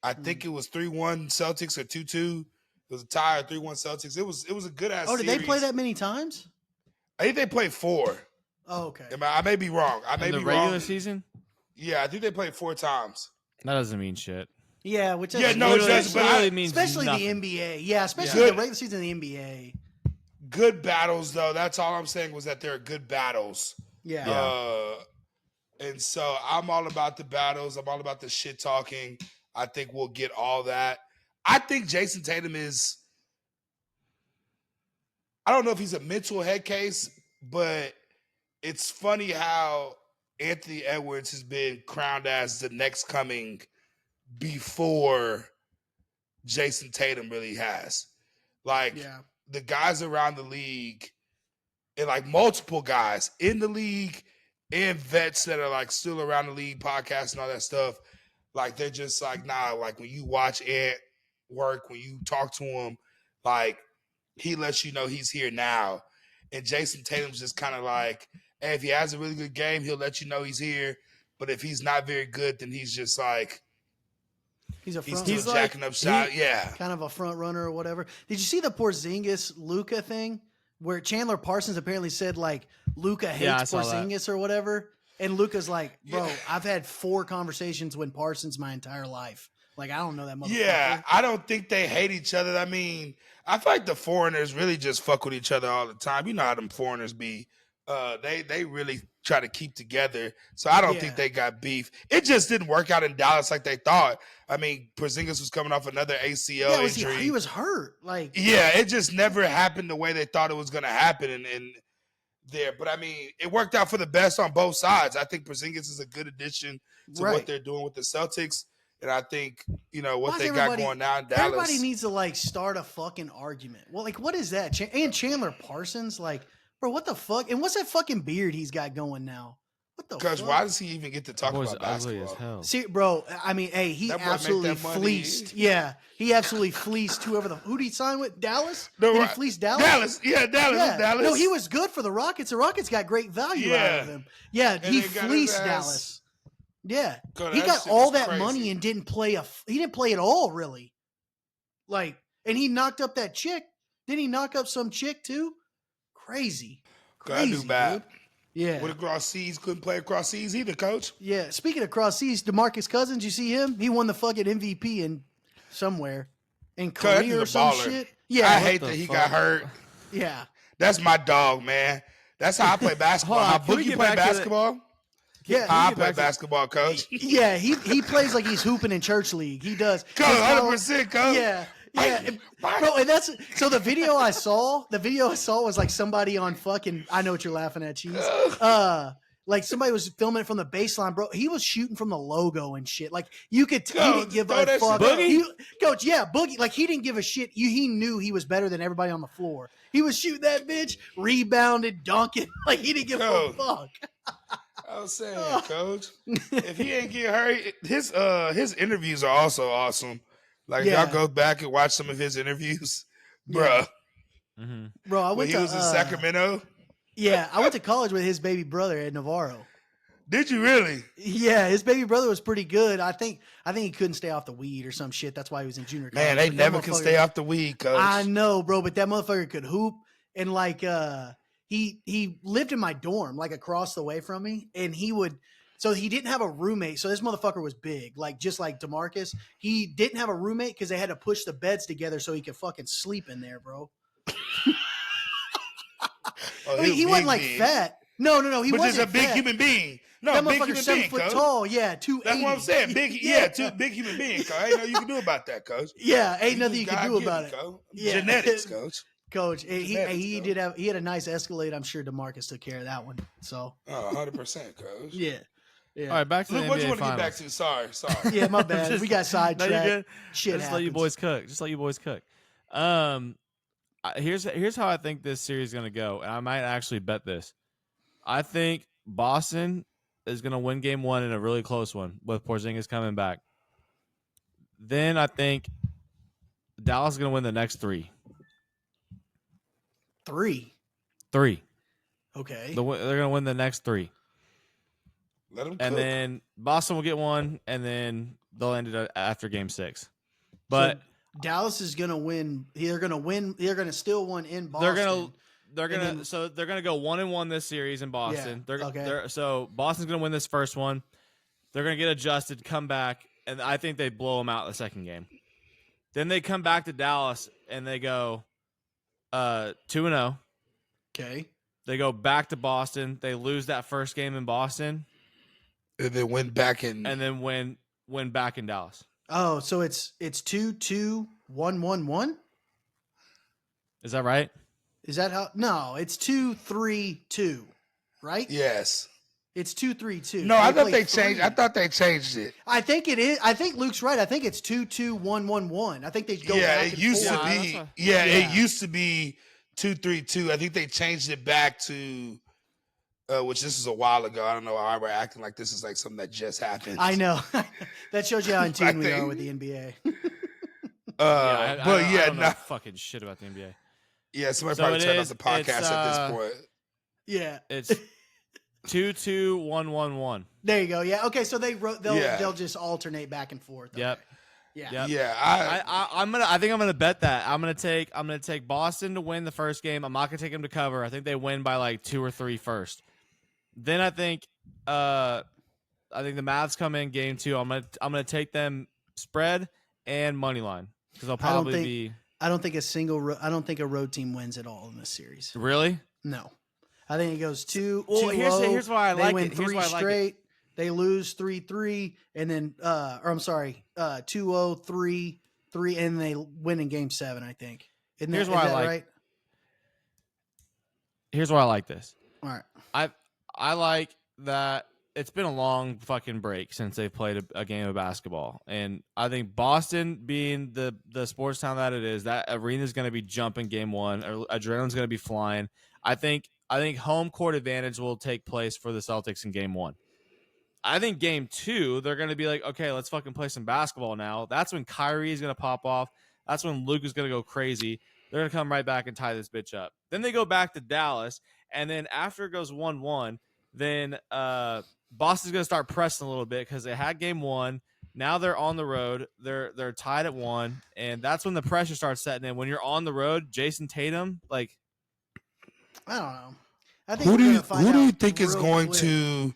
I think it was 3-1 Celtics or 2-2. It was a tie or 3-1 Celtics. It was a good ass. Oh, did series. they play that many times? I think they played 4. Oh, okay. I may be wrong. I may In be the regular wrong. season? Yeah, I think they played 4 times. That doesn't mean shit. Yeah, which Yeah, no, it does, but literally means especially nothing. the NBA. Yeah, especially Yeah. the regular season of the NBA. Good battles, though. That's all I'm saying was that they're good battles. Yeah. And so I'm all about the battles. I'm all about the shit talking. I think we'll get all that. I think Jason Tatum is, I don't know if he's a mental head case, but it's funny how Anthony Edwards has been crowned as the next coming before Jason Tatum really has. Like, the guys around the league, and like multiple guys in the league and vets that are like still around the league, podcasts and all that stuff, like they're just like, nah, like when you watch Ant work, when you talk to him, like he lets you know he's here now. And Jason Tatum's just kind of like, hey, if he has a really good game, he'll let you know he's here. But if he's not very good, then he's just like, He's a front. still jacking up shot. Yeah. Kind of a front runner or whatever. Did you see the Porzingis Luka thing where Chandler Parsons apparently said like Luka hates Porzingis or whatever, and Luka's like, bro, I've had 4 conversations with Parsons my entire life. Like I don't know that motherfucker. Yeah, I don't think they hate each other. I mean, I feel like the foreigners really just fuck with each other all the time. You know how them foreigners be. They really try to keep together. So I don't think they got beef. It just didn't work out in Dallas like they thought. I mean, Porzingis was coming off another ACL injury. He was hurt. Like it just never happened the way they thought it was going to happen. And there, but I mean, it worked out for the best on both sides. I think Porzingis is a good addition to what they're doing with the Celtics. And I think, what they got going now in Dallas. Everybody needs to like start a fucking argument. Well, like, what is that? And Chandler Parsons, like, bro, what the fuck? And what's that fucking beard he's got going now? What the Coach, fuck? why does he even get to talk Boy's about ugly as basketball? hell. See, bro, I mean, hey, he That boy make absolutely that money. fleeced. Yeah, he absolutely fleeced who did he sign with? Dallas? No, Did he right. fleece Dallas? Dallas. Yeah, Dallas. Yeah. Dallas. No, he was good for the Rockets. The Rockets got great value out of Yeah. him. Yeah, And he they got his fleeced ass- Dallas. Yeah, God, he that got shit all was that crazy. money and didn't play he didn't play at all, really. Like, and he knocked up that chick. Didn't he knock up some chick too? Crazy, God, I do crazy, bad. dude. Yeah. With across seas, couldn't play across seas either, Coach. Yeah, speaking of cross seas, DeMarcus Cousins, you see him? He won the fucking MVP in somewhere in Coach, that Korea dude or a some baller. shit. I Yeah, hate the that he fuck? got hurt. yeah, That's my dog, man. That's how I play basketball. Hold on, How can we Boogie get play back to the- basketball? yeah, How I get play back to- basketball, Coach. yeah. He plays like he's hooping in church league. He does. Coach, He's got- 100%, Coach. Yeah, yeah, Bang. bro. And that's so. The video I saw was like somebody on fucking. I know what you're laughing at, cheese. Like somebody was filming it from the baseline, bro. He was shooting from the logo and shit. Like you could, he Coach, didn't give throw a that fuck. shit up. Coach, yeah, Boogie. Like he didn't give a shit. He knew he was better than everybody on the floor. He was shooting that bitch, rebounded, dunking. Like he didn't give Coach. a fuck. I was saying, Coach, if he ain't get hurt, his interviews are also awesome. Like Yeah. y'all go back and watch some of his interviews, Yeah. bruh. Mm-hmm. Bro, I When went he to was in Sacramento, Yeah, I went to college with his baby brother at Navarro. did you really? Yeah, his baby brother was pretty good. I think he couldn't stay off the weed or some shit. That's why he was in junior college. Man, they But that never can motherfucker- stay off the weed, Coach. I know, bro, but that motherfucker could hoop and like he lived in my dorm, like across the way from me, and so he didn't have a roommate. So this motherfucker was big, like just like DeMarcus. He didn't have a roommate because they had to push the beds together so he could fucking sleep in there, bro. Oh, I mean, he wasn't like big. fat. No, he But just wasn't a big fat. human being. No, That big motherfucker's human 7 being, foot Coach. tall. Yeah, 280. That's what I'm saying. Big, yeah, big human being, Coach. Ain't nothing you can do about that, Coach. Yeah, ain't nothing you can God do give about it, it. Coach. Yeah. Genetics, Coach. Coach, he Genetics, he had a nice Escalade. I'm sure DeMarcus took care of that one. So Oh, 100%, Coach. yeah. All right, back to Look, the what you NBA want to get back finals. to? Sorry. Yeah, my bad. Just- We got No, sidetracked. you're good. Shit Just let you happens. boys cook. Just let you boys cook. Here's how I think this series is gonna go, and I might actually bet this. I think Boston is gonna win Game 1 in a really close one with Porzingis coming back. Then I think Dallas is gonna win the next three. 3. Three. Okay. They're gonna win the next three, Let him cook. and then Boston will get one, and then they'll end it after Game 6. But So Dallas is gonna win. They're gonna win. They're gonna still win in Boston. they're And gonna then- they're gonna go 1-1 this series in Boston. Yeah, okay. So Boston's gonna win this first one. They're gonna get adjusted, come back, and I think they blow them out the second game. Then they come back to Dallas and they go 2-0. Okay. They go back to Boston. They lose that first game in Boston, And then went back and and then win back in Dallas. Oh, so it's 2-2, 1-1-1. Is that right? Is that how? No, it's 2-3-2. Right? yes. It's 2-3-2. No, I thought play they changed. three. I thought they changed it. I think it is. I think Luke's right. I think it's 2-2-1-1-1. I think they go Yeah, back it and used forth. to Yeah, be. that's Yeah, Yeah. it used to be 2-3-2. I think they changed it back to, which this is a while ago. I don't know why we're acting like this is like something that just happened. I know. That shows you how in tune I we think- are with the NBA. I don't know nah, fucking shit about the NBA. yeah. Somebody So probably it turned off is- the podcast it's, at this point. Yeah. It's 2-2-1-1-1. There you go. Yeah. Okay. So they'll Yeah. they'll just alternate back and forth. Yep. Okay. Yeah. Yep. Yeah, I think I'm gonna bet that. I'm gonna take Boston to win the first game. I'm not gonna take them to cover. I think they win by like 2 or 3 first. Then I think the Mavs come in game 2. I'm gonna take them spread and money line because they'll probably think- be I don't think I don't think a road team wins at all in this series. really. No. I think it goes 2. Well, here's why I they like win it. Here's 3 why I like it. straight. They lose 3-3, and then 2-0, 3-3, and they win in game 7. I think. Here's why I like- right? Here's why I like this. All right. I like that it's been a long fucking break since they've played a game of basketball, and I think Boston, being the sports town that it is, that arena is going to be jumping game one. Adrenaline's going to be flying. I think home court advantage will take place for the Celtics in game one. I think game two, they're going to be like, okay, let's fucking play some basketball now. That's when Kyrie is going to pop off. That's when Luke is going to go crazy. They're going to come right back and tie this bitch up. Then they go back to Dallas, and then after it goes 1-1, then Boston's going to start pressing a little bit because they had game one. Now they're on the road. They're tied at 1, and that's when the pressure starts setting in. When you're on the road, Jason Tatum, like, I don't know. I think Who do you out think is real going quick. to?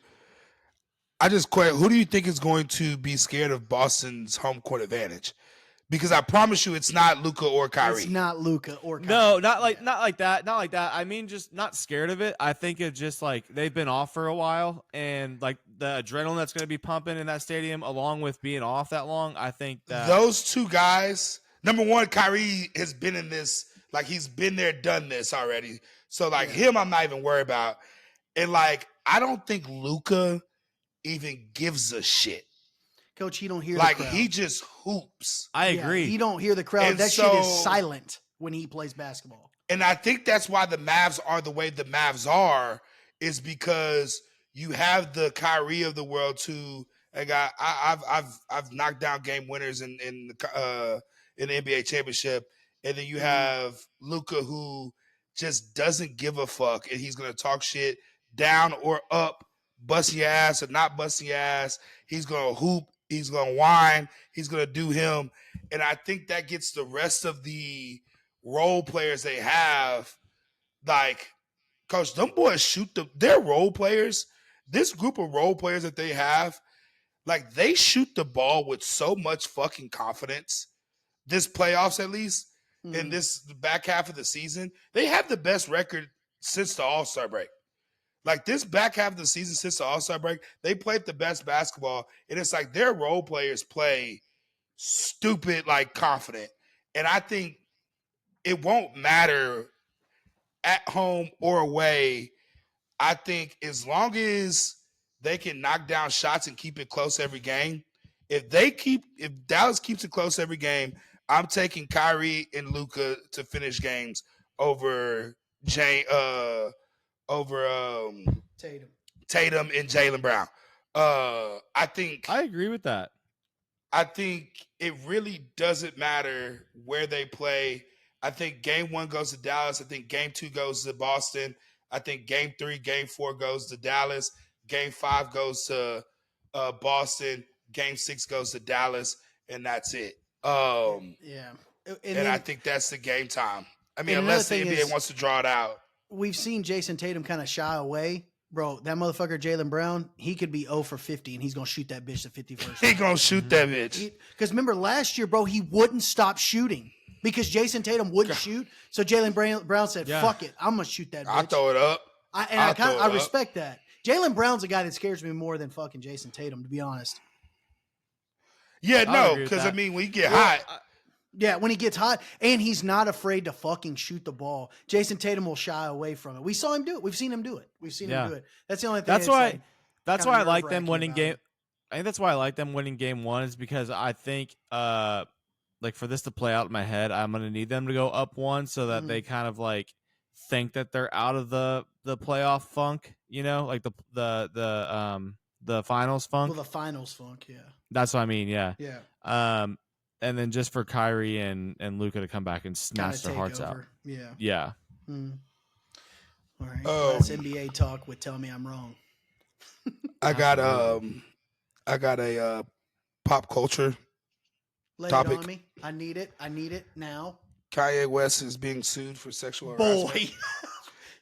I just quit. Who do you think is going to be scared of Boston's home court advantage? Because I promise you, it's not Luka or Kyrie. It's not Luka or Kyrie. no, not like that. Not like that. I mean, just not scared of it. I think it's just like they've been off for a while, and like the adrenaline that's going to be pumping in that stadium, along with being off that long. I think that Those two guys. Number one, Kyrie has been in this. Like he's been there, done this already. So like him, I'm not even worried about. And like I don't think Luka even gives a shit. Coach, he don't hear Like the crowd. he just hoops. I Yeah, agree. he don't hear the crowd. And That shit is so- silent when he plays basketball. And I think that's why the Mavs are the way the Mavs are, is because you have the Kyrie of the world too. Like I've knocked down game winners in the NBA championship, and then you have Luka who just doesn't give a fuck, and he's gonna talk shit down or up, busting your ass or not busting your ass. He's gonna hoop. He's gonna whine. He's gonna do him, and I think that gets the rest of the role players they have, like, coach, them boys they're role players. This group of role players that they have, like, they shoot the ball with so much fucking confidence. This playoffs, at least, in this back half of the season, they have the best record since the All-Star break. Like, this back half of the season since the All-Star break, they played the best basketball, and it's like their role players play stupid, like, confident. And I think it won't matter at home or away. I think as long as they can knock down shots and keep it close every game, if Dallas keeps it close every game, I'm taking Kyrie and Luka to finish games over Tatum and Jaylen Brown. I agree with that. I think it really doesn't matter where they play. I think game one goes to Dallas. I think game two goes to Boston. I think game three, game four goes to Dallas. Game five goes to Boston. Game six goes to Dallas, and that's it. Yeah. And I think that's the game time. I mean, and unless the another thing NBA is- wants to draw it out. We've seen Jason Tatum kind of shy away. Bro, that motherfucker Jaylen Brown, he could be 0 for 50, and he's going to shoot that bitch to 51st. He gonna shoot that bitch. Because remember, last year, bro, he wouldn't stop shooting because Jason Tatum wouldn't shoot. So Jaylen Brown said, Yeah. fuck it. I'm going to shoot that bitch. I'll throw it up. I respect that. Jaylen Brown's a guy that scares me more than fucking Jason Tatum, to be honest. Yeah, I'll no, agree with because I that. mean, when you get hot, Yeah, when he gets hot, and he's not afraid to fucking shoot the ball. Jason Tatum will shy away from it. We saw him do it. We've seen him do it. Yeah. That's the only thing. That's that's why. like, That's kinda why I like them nerve-wracking winning about game. it. I think that's why I like them winning game one is because I think, like for this to play out in my head, I'm gonna need them to go up one so that they kind of like think that they're out of the playoff funk. You know, like the finals funk. Well, the finals funk, yeah. That's what I mean. Yeah. Yeah. And then just for Kyrie and Luka to come back and snatch their Kinda hearts take out. over. Yeah. Yeah. All right. Oh. That's NBA talk with Tell Me I'm Wrong. I got a pop culture. Lay Topic. it on me. I need it. I need it now. Kanye West is being sued for sexual harassment. Boy.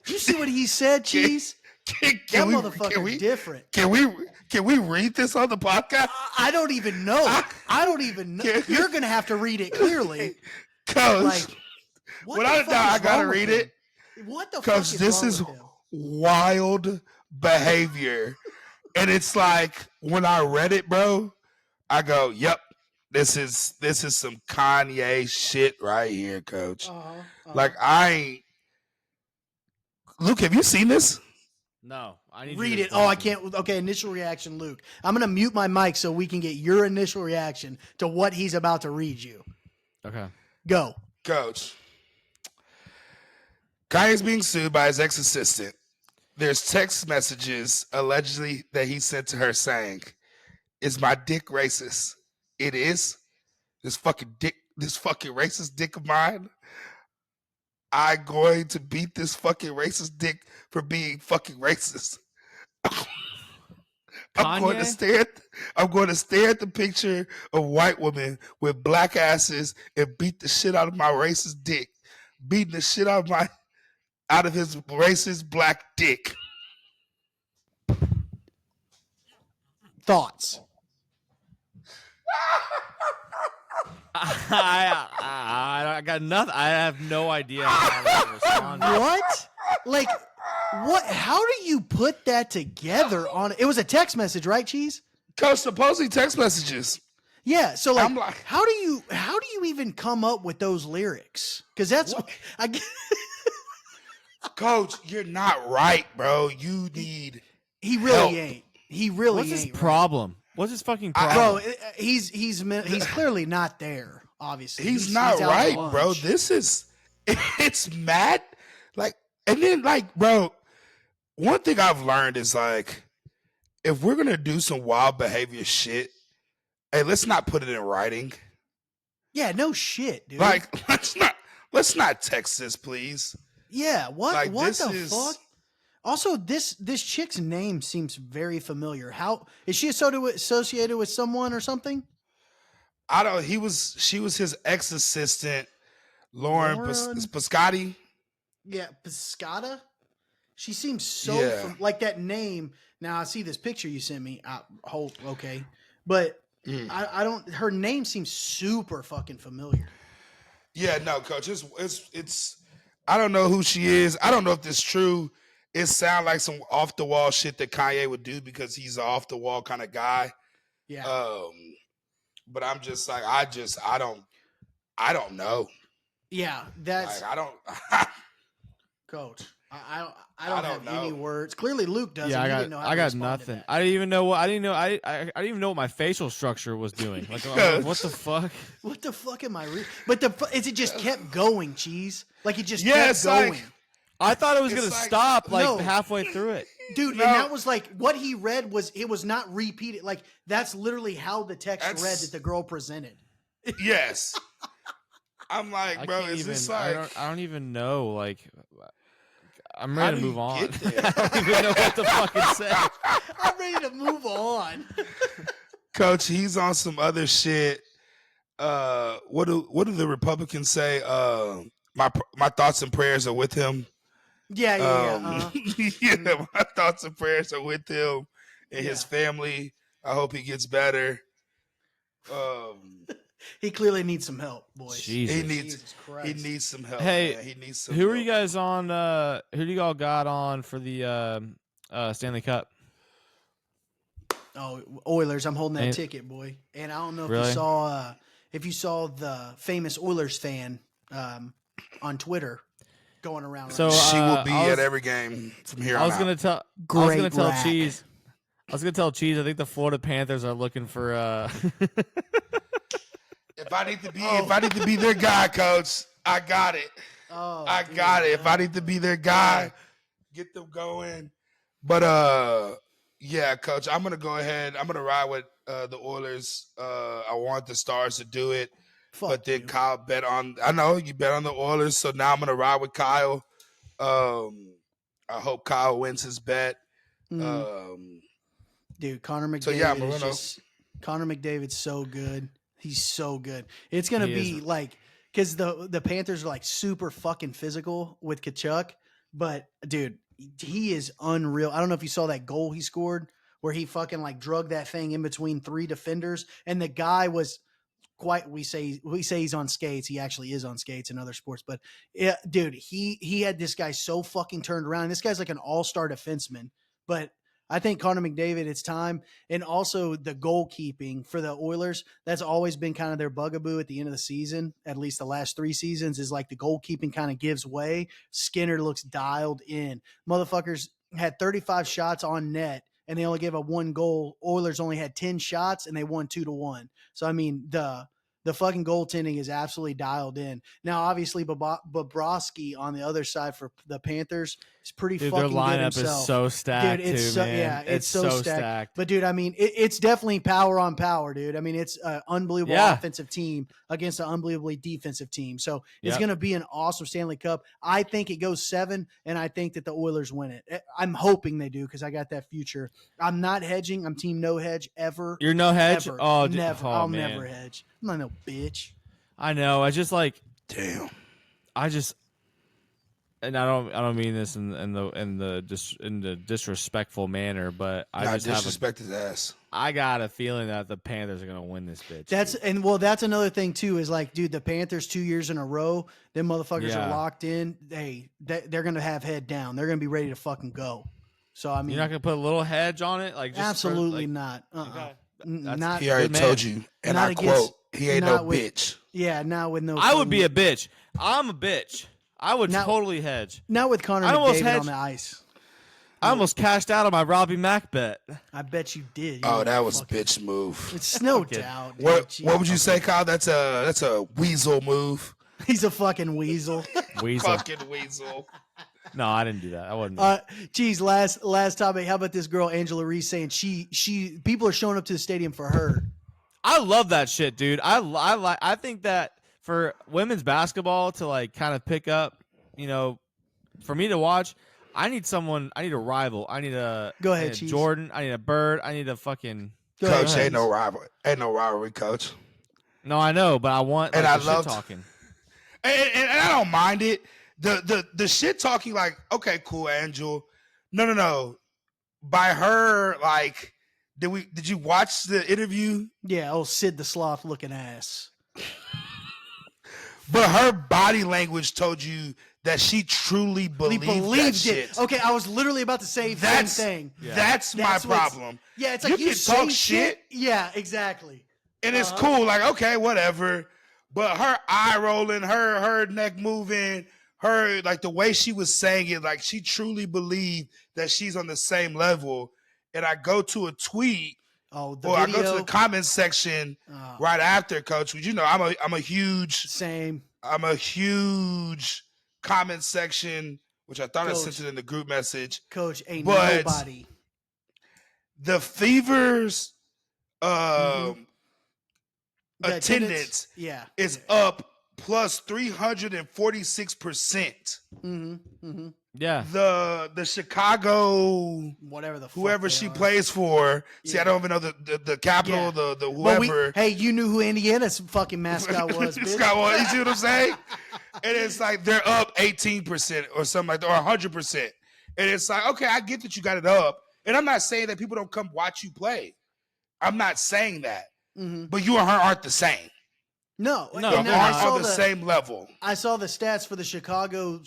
You see what he said, Cheese? That motherfucker's different. Can we read this on the podcast? I don't even know. I don't even know. You're going to have to read it clearly. Coach, Like, what without the a fuck doubt, is I gotta wrong with read him? it. What the fuck Coach, is this wrong is with him? wild behavior. And it's like when I read it, bro, I go, yep, this is some Kanye shit right here, coach. Like I ain't Luke, have you seen this? No, I need you Read to it. Oh, I explain can't. Okay, initial reaction, Luke. I'm gonna mute my mic so we can get your initial reaction to what he's about to read you. to me. Okay. Go. Coach, Kanye's being sued by his ex-assistant. There's text messages allegedly that he sent to her saying, "Is my dick racist? It is. This fucking racist dick of mine. I'm going to beat this fucking racist dick for being fucking racist. I'm going to Kanye? stare at the picture of white women with black asses and beat the shit out of my racist dick. Beating the shit out of his racist black dick." Thoughts. I got nothing. I have no idea how to respond. What? Like, what? How do you put that together? On it was a text message, right, Cheese? Coach, supposedly text messages. Yeah. So like, I'm like- how do you even come up with those lyrics? Because that's I get. Coach, you're not right, bro. You need He really help. ain't. He really What's his ain't. problem? What's his fucking Right. problem? Bro, he's clearly not there. Obviously, He's not out right, to lunch. bro. It's mad. Like, and then like, bro, one thing I've learned is like, if we're gonna do some wild behavior shit, hey, let's not put it in writing. Yeah, no shit, dude. Like, let's not text this, please. yeah, what like, what this the is- fuck? Also, this chick's name seems very familiar. How is she associated with someone or something? She was his ex-assistant, Lauren Lauren? Piscotti. Yeah, Piscata. She seems so Yeah. like that name. Now I see this picture you sent me. Okay, but I don't. Her name seems super fucking familiar. Yeah, no, coach. It's I don't know who she is. I don't know if this is true. It sounds like some off the wall shit that Kanye would do because he's an off the wall kind of guy. Yeah, But I'm just like I don't know. yeah. That's Like I don't coach. I I don't don't have any know. words. Clearly, Luke doesn't. Yeah, He didn't know how I to got respond to nothing. that. I didn't even know what I didn't even know what my facial structure was doing. Like, I'm like, what the fuck? What the fuck am I reading? But is it just kept going, Cheese? Like it just Yeah, kept it's like- going. I thought it was It's gonna like- stop like No. halfway through it. Dude, No. and that was like what he read was it was not repeated. Like that's literally how the text read That's- that the girl presented. Yes. I'm like, I bro, can't is even. this I like don't even know. Like, I'm How ready to do move you on. get there? I don't even know what to fucking say. I'm ready to move on. Coach, he's on some other shit. What do the Republicans say? My thoughts and prayers are with him. Yeah, yeah, yeah. Uh-huh. Yeah, my thoughts and prayers are with him and his Yeah. family. I hope he gets better. He clearly needs some help, boys. Jesus. Jesus Christ. He needs some help. Hey, man. He needs some Who are help. you guys on? Who do y'all got on for the Stanley Cup? Oh, Oilers! I'm holding that And- ticket, boy. And I don't know if Really? you saw the famous Oilers fan on Twitter going around. So, She will be I was- at every game from here I on was out. gonna tell. I was Great gonna tell rack. Cheese. I was gonna tell Cheese. I think the Florida Panthers are looking for. If I need to be their guy, coach, I got it. oh, I dude, got it. If I need to be their guy, get them going. But yeah, coach, I'm gonna go ahead. I'm gonna ride with the Oilers. I want the Stars to do it, fuck but then you. Kyle bet on. I know you bet on the Oilers, so now I'm gonna ride with Kyle. I hope Kyle wins his bet. Dude, Connor McDavid So, yeah, is Moreno. just Connor McDavid's so good. He's so good. It's gonna He be is. like because the Panthers are like super fucking physical with Kachuk, but dude, he is unreal. I don't know if you saw that goal he scored where he fucking like drug that thing in between three defenders, and the guy was quite. We say he's on skates. He actually is on skates in other sports, but yeah, dude, he had this guy so fucking turned around. This guy's like an all-star defenseman, but I think Connor McDavid, it's time. And also the goalkeeping for the Oilers, that's always been kind of their bugaboo at the end of the season, at least the last 3 seasons, is like the goalkeeping kind of gives way. Skinner looks dialed in. Motherfuckers, had 35 shots on net, and they only gave up 1 goal. Oilers only had 10 shots, and they won 2-1. So I mean, the fucking goaltending is absolutely dialed in. Now, obviously, Bobrovsky on the other side for the Panthers is pretty Dude, their fucking good lineup himself. is so stacked, Dude, it's too, so, man. yeah, it's so stacked. But dude, I mean, it's definitely power on power, dude. I mean, it's an unbelievable offensive team against an unbelievably defensive team. So it's going to be an awesome Stanley Cup. I think it goes 7, and I think that the Oilers win it. I'm hoping they do because I got that future. I'm not hedging. I'm team no hedge ever. You're no hedge? Ever. Oh, never. Oh, I'll man. never hedge. I'm not no bitch. I know. I just like. Damn. And I don't mean this in the disrespectful manner, but I just disrespect his ass. I got a feeling that the Panthers are gonna win this bitch. That's another thing too. Is like, dude, the Panthers 2 years in a row, them motherfuckers are locked in. They're gonna have head down. They're gonna be ready to fucking go. So I mean, you're not gonna put a little hedge on it, like just absolutely not. Okay. Not. He already told you, and I quote, "He ain't no bitch." Yeah, not with no. I would be a bitch. I'm a bitch. I would totally hedge. Not with Connor McDavid on the ice. I almost cashed out on my Robbie Mack bet. I bet you did. That was a bitch move. It's no doubt. What would you say, Kyle? That's a weasel move. He's a fucking weasel. Fucking weasel. No, I didn't do that. I wasn't. Geez, last topic. How about this girl Angela Reese saying she people are showing up to the stadium for her? I love that shit, dude. I think that for women's basketball to like kind of pick up, for me to watch, I need a rival. I need a go ahead, Cheese. Jordan. I need a Bird. I need a fucking Coach. Ain't no rivalry, Coach. No, I know, but I want and like, I the love shit talking, and I don't mind it. The shit talking, like, okay, cool, Angel. No. By her, like, did you watch the interview? Yeah, Sid the Sloth looking ass. But her body language told you that she truly believed that shit. It. Okay, I was literally about to say the same thing. Yeah. That's my problem. Yeah, it's like you can talk shit. Yeah, exactly. And it's cool, like, okay, whatever. But her eye rolling, her neck moving, her, like, the way she was saying it, like, she truly believed that she's on the same level. And I go to a tweet, I go to the comment section right after, Coach. Because I'm a huge comment section, which I thought I sent it in the group message. Coach, ain't nobody. The Fever's attendance is up plus 346%. Yeah. The Chicago, whatever the fuck whoever she plays for. See, I don't even know the capital, the whoever. Hey, you knew who Indiana's fucking mascot was. You see what I'm saying? And it's like they're up 18% or something like that, or 100%. And it's like, okay, I get that you got it up. And I'm not saying that people don't come watch you play. I'm not saying that. But you and her aren't the same. No, aren't on the same level. I saw the stats for the Chicago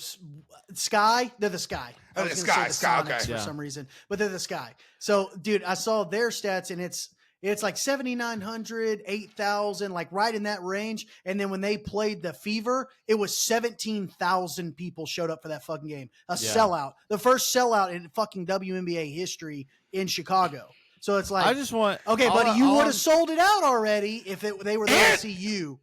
Sky. They're the Sky. The Sky, okay. For some reason, but they're the Sky. So, dude, I saw their stats, and it's like 7,900, 8,000, like right in that range. And then when they played the Fever, it was 17,000 people showed up for that fucking game. Sellout, the first sellout in fucking WNBA history in Chicago. So it's like, I just want buddy, you would have sold it out already if they were there to see you.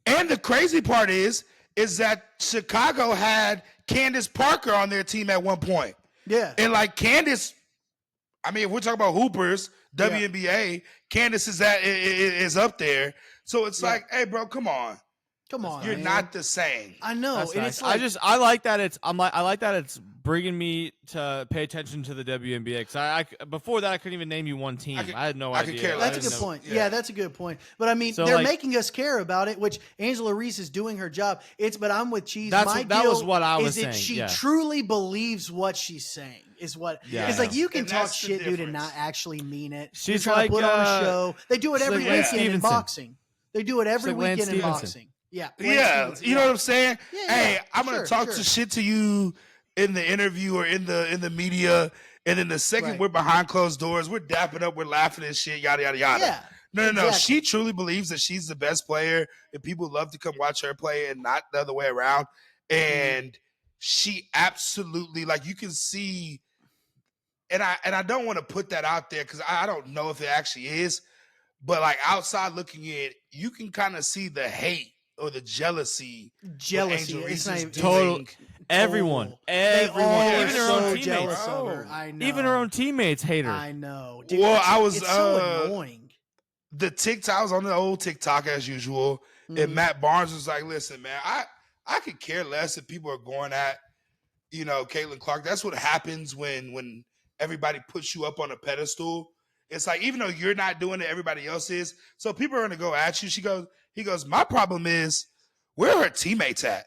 And the crazy part is that Chicago had Candace Parker on their team at one point. Yeah. And like Candace, I mean, if we're talking about hoopers, WNBA, Candace is up there. So it's like, hey, bro, come on. You're not the same. I know. That's and nice. it's like, I like that it's bringing me to pay attention to the WNBA because I before that I couldn't even name you one team. I had no idea. That's a good point. Yeah, that's a good point. But I mean, they're making us care about it, which Angela Reese is doing her job. But I'm with Cheese. That was what I was saying. She truly believes what she's saying. Is what it's like. You can talk shit, dude, and not actually mean it. She's trying to put on a show. They do it every like weekend in boxing. They do it every weekend in boxing. Yeah. You know what I'm saying? Yeah, hey, I'm gonna talk to shit to you in the interview or in the media, and then the second we're behind closed doors, we're dapping up, we're laughing and shit, yada yada yada. Yeah. No. Exactly. She truly believes that she's the best player, and people love to come watch her play, and not the other way around. And she absolutely, like, you can see and I don't want to put that out there because I don't know if it actually is, but like outside looking in, you can kind of see the hate or the jealousy. Jealousy. What It's Angel not Reese is even- Total. doing. Everyone, Total. They all are even her so own jealous teammates. of her. I know. Even her own teammates hate her. I know. Dude, Well, it's so annoying. The TikTok, I was on the old TikTok as usual, and Mhm. Matt Barnes was like, "Listen, man, I could care less if people are going at, Caitlin Clark. That's what happens when everybody puts you up on a pedestal. It's like even though you're not doing it, everybody else is. So people are gonna go at you." He goes, "My problem is where are her teammates at?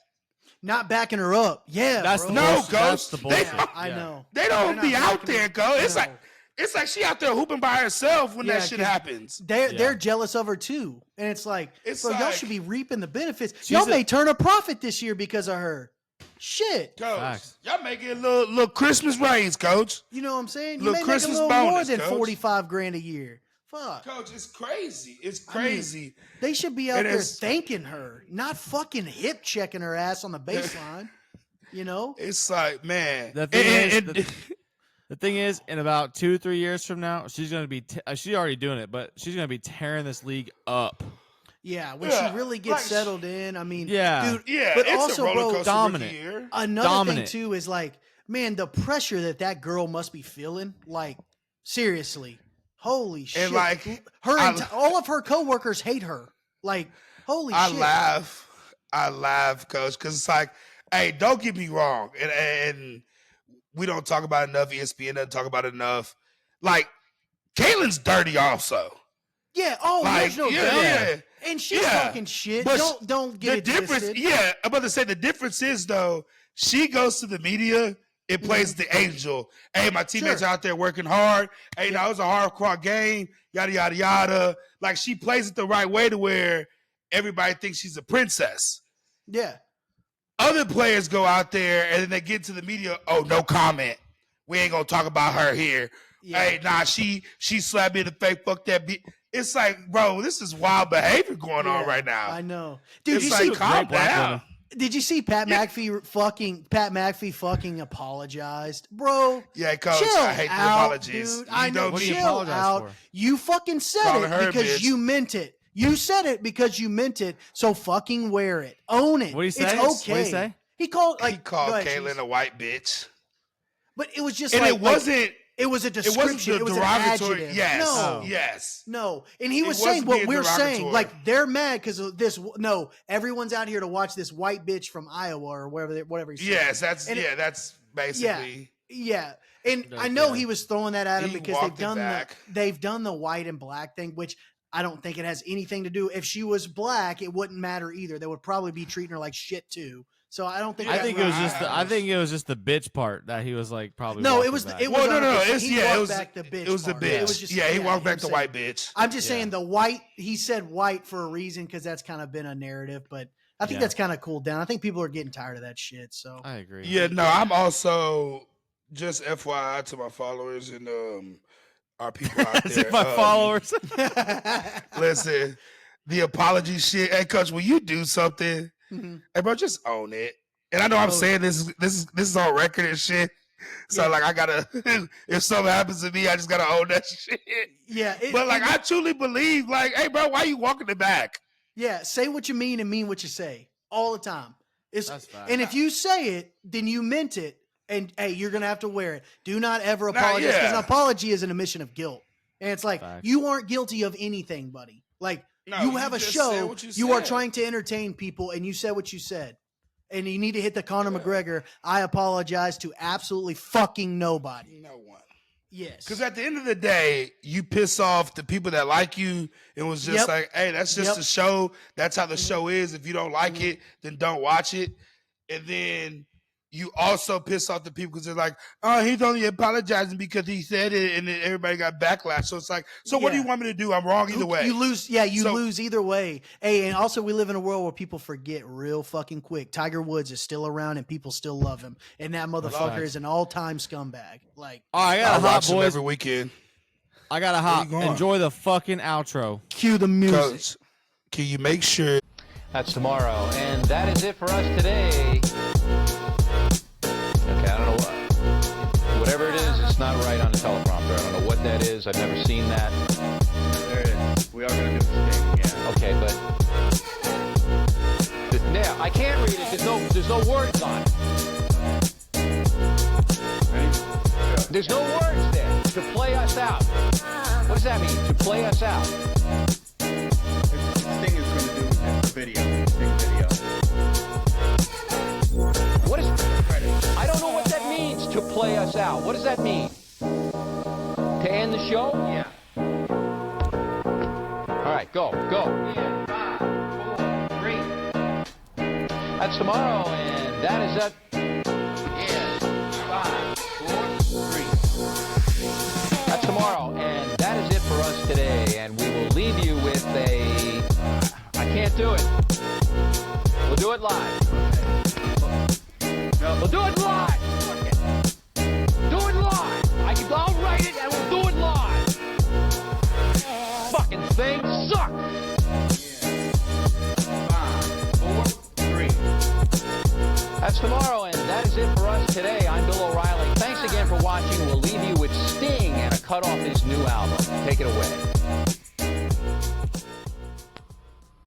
Not backing her up. Yeah, That's bro. the No, bullshit. That's coach. the They- bullshit. Yeah, I Yeah. know. They They're don't not be out backing there, her- coach. It's No. like she out there hooping by herself when Yeah, that shit 'cause happens. They're Yeah. they're jealous of her too, and it's like, It's bro, y'all like- should be reaping the benefits. She's Y'all a- may turn a profit this year because of her. Shit, Coach, Facts. y'all making a little Christmas raise, coach. you know what I'm saying? You Little may make a Christmas little more bonus, than coach. 45 grand a year. Fuck, Coach, it's crazy. It's I mean, crazy. they should be out It there is- thanking her, not fucking hip checking her ass on the baseline. You know? It's like, man. The thing And- is, the thing is, in about 2-3 years from now, she's gonna be. She's already doing it, but she's gonna be tearing this league up. Yeah, when Yeah, she really gets like, settled in, I mean, Yeah. dude. yeah, but it's also, a roller bro, coaster dominant. rookie year. another Dominant. thing too is like, man, the pressure that girl must be feeling. Like, seriously, holy shit! And, like, All of her coworkers hate her. Like, holy I shit! laugh, coach, because it's like, hey, don't get me wrong, and we don't talk about it enough. ESPN doesn't talk about it enough. Like, Caitlin's dirty, also. Yeah. Oh, Like, there's no yeah, doubt. yeah. And she's Yeah. talking shit. But Don't get The it difference, twisted. yeah, I'm about to say the difference is though, she goes to the media. It plays the angel. Hey, my teammates Sure. are out there working hard. Hey, it was a hard-fought game. Yada yada yada. Like she plays it the right way to where everybody thinks she's a princess. Yeah. Other players go out there and then they get to the media. Oh, no comment. We ain't gonna talk about her here. Yeah. Hey, nah, she slapped me in the face. Fuck that bitch. It's like, bro, this is wild behavior going on Yeah, right now. I know, dude. It's You like, see, Great calm black down. woman. did you see Pat McAfee fucking apologized, bro? Yeah, coach, Chill I hate the out, apologies. dude. You I know. don't What do you Chill apologize out. for? You fucking said Calling it her a because bitch. you meant it. You said it because you meant it. So fucking wear it. Own it. What'd he say? It's What'd okay. he say? He called He called go ahead, Caitlyn Cheese. a white bitch. But it was just And like it wasn't it was a it description. wasn't It was the an derogatory. adjective. Yes. No. Yes. No, and he It was saying wasn't what being we're saying. derogatory. Like they're mad because of this. No, everyone's out here to watch this white bitch from Iowa or whatever he said. Yes, that's And that's basically Yeah, and Does, I know yeah. he was throwing that at him He because they've walked it done back. they've done the white and black thing, which I don't think it has anything to do. If she was black, it wouldn't matter either. They would probably be treating her like shit too. So I don't think. I that think it was really just. I matters. think it was just the bitch part that he was like probably. No, walking it was back. it was Well, no, 100%. it's He yeah, walked it was back the bitch. it was the part. bitch. It was just, he walked him back the saying- white bitch. I'm just Yeah. saying the white. He said white for a reason because that's kind of been a narrative, but I think Yeah. that's kind of cooled down. I think people are getting tired of that shit. So I agree. Yeah, no, I'm also just FYI to my followers and our people out That's there. my followers. Listen, the apology shit. Hey, coach, when you do something, Mhm. hey, bro, just own it. And I know I'm Oh. saying this is on record and shit. So Yeah. like I gotta if something happens to me, I just gotta own that shit. yeah, But like I truly believe, like, hey bro, why you walking the back? yeah, say what you mean and mean what you say all the time. It's That's fact. and if you say it, then you meant it. And hey, you're gonna have to wear it. Do not ever Nah, apologize because yeah. an apology is an admission of guilt. And it's like Facts. you aren't guilty of anything, buddy. Like No, you have a just show. said what You are said. trying to entertain people, and you said what you said. And you need to hit the Conor McGregor. I apologize to absolutely fucking nobody. No one. Yes. Because at the end of the day, you piss off the people that like you. It was just Yep. like, hey, that's just Yep. the show. That's how the show is. If you don't like it, then don't watch it. And then you also piss off the people because they're like, oh, he's only apologizing because he said it, and then everybody got backlash. So it's like, so what do Yeah. you want me to do? I'm wrong either way. You lose. Yeah, you So- lose either way. Hey, and also we live in a world where people forget real fucking quick. Tiger Woods is still around and people still love him. And that motherfucker facts. is an all-time scumbag. Like, All right, I I got a hot watch them boys. every weekend. I got a hot. you going? Enjoy the fucking outro. cue the music. Coach, can you make sure That's tomorrow. And that is it for us today. Okay, I don't know. Whatever it is, it's not right on the top. is. I've never seen that. There it is. We are going to do a sting, yeah. Okay, but yeah, I can't read it. There's no words on it. Ready? Go. There's no words there. To play us out. What does that mean? To play us out. Sting is going to do the video. Sting video. What is? I don't know what that means. To play us out. What does that mean? To end the show? Yeah. All right, go. In 5, 4, 3. That's tomorrow, and that is it. In 5, 4, 3. That's tomorrow, and that is it for us today. And we will leave you with a. I can't do it. We'll do it live. No. We'll do it live. Fuck it. Do it live. I'll write it, and we'll do it live. Fucking thing sucks. In 5, 4, 3. That's tomorrow, and that is it for us today. I'm Bill O'Reilly. Thanks again for watching. We'll leave you with Sting and a cut off his new album. Take it away.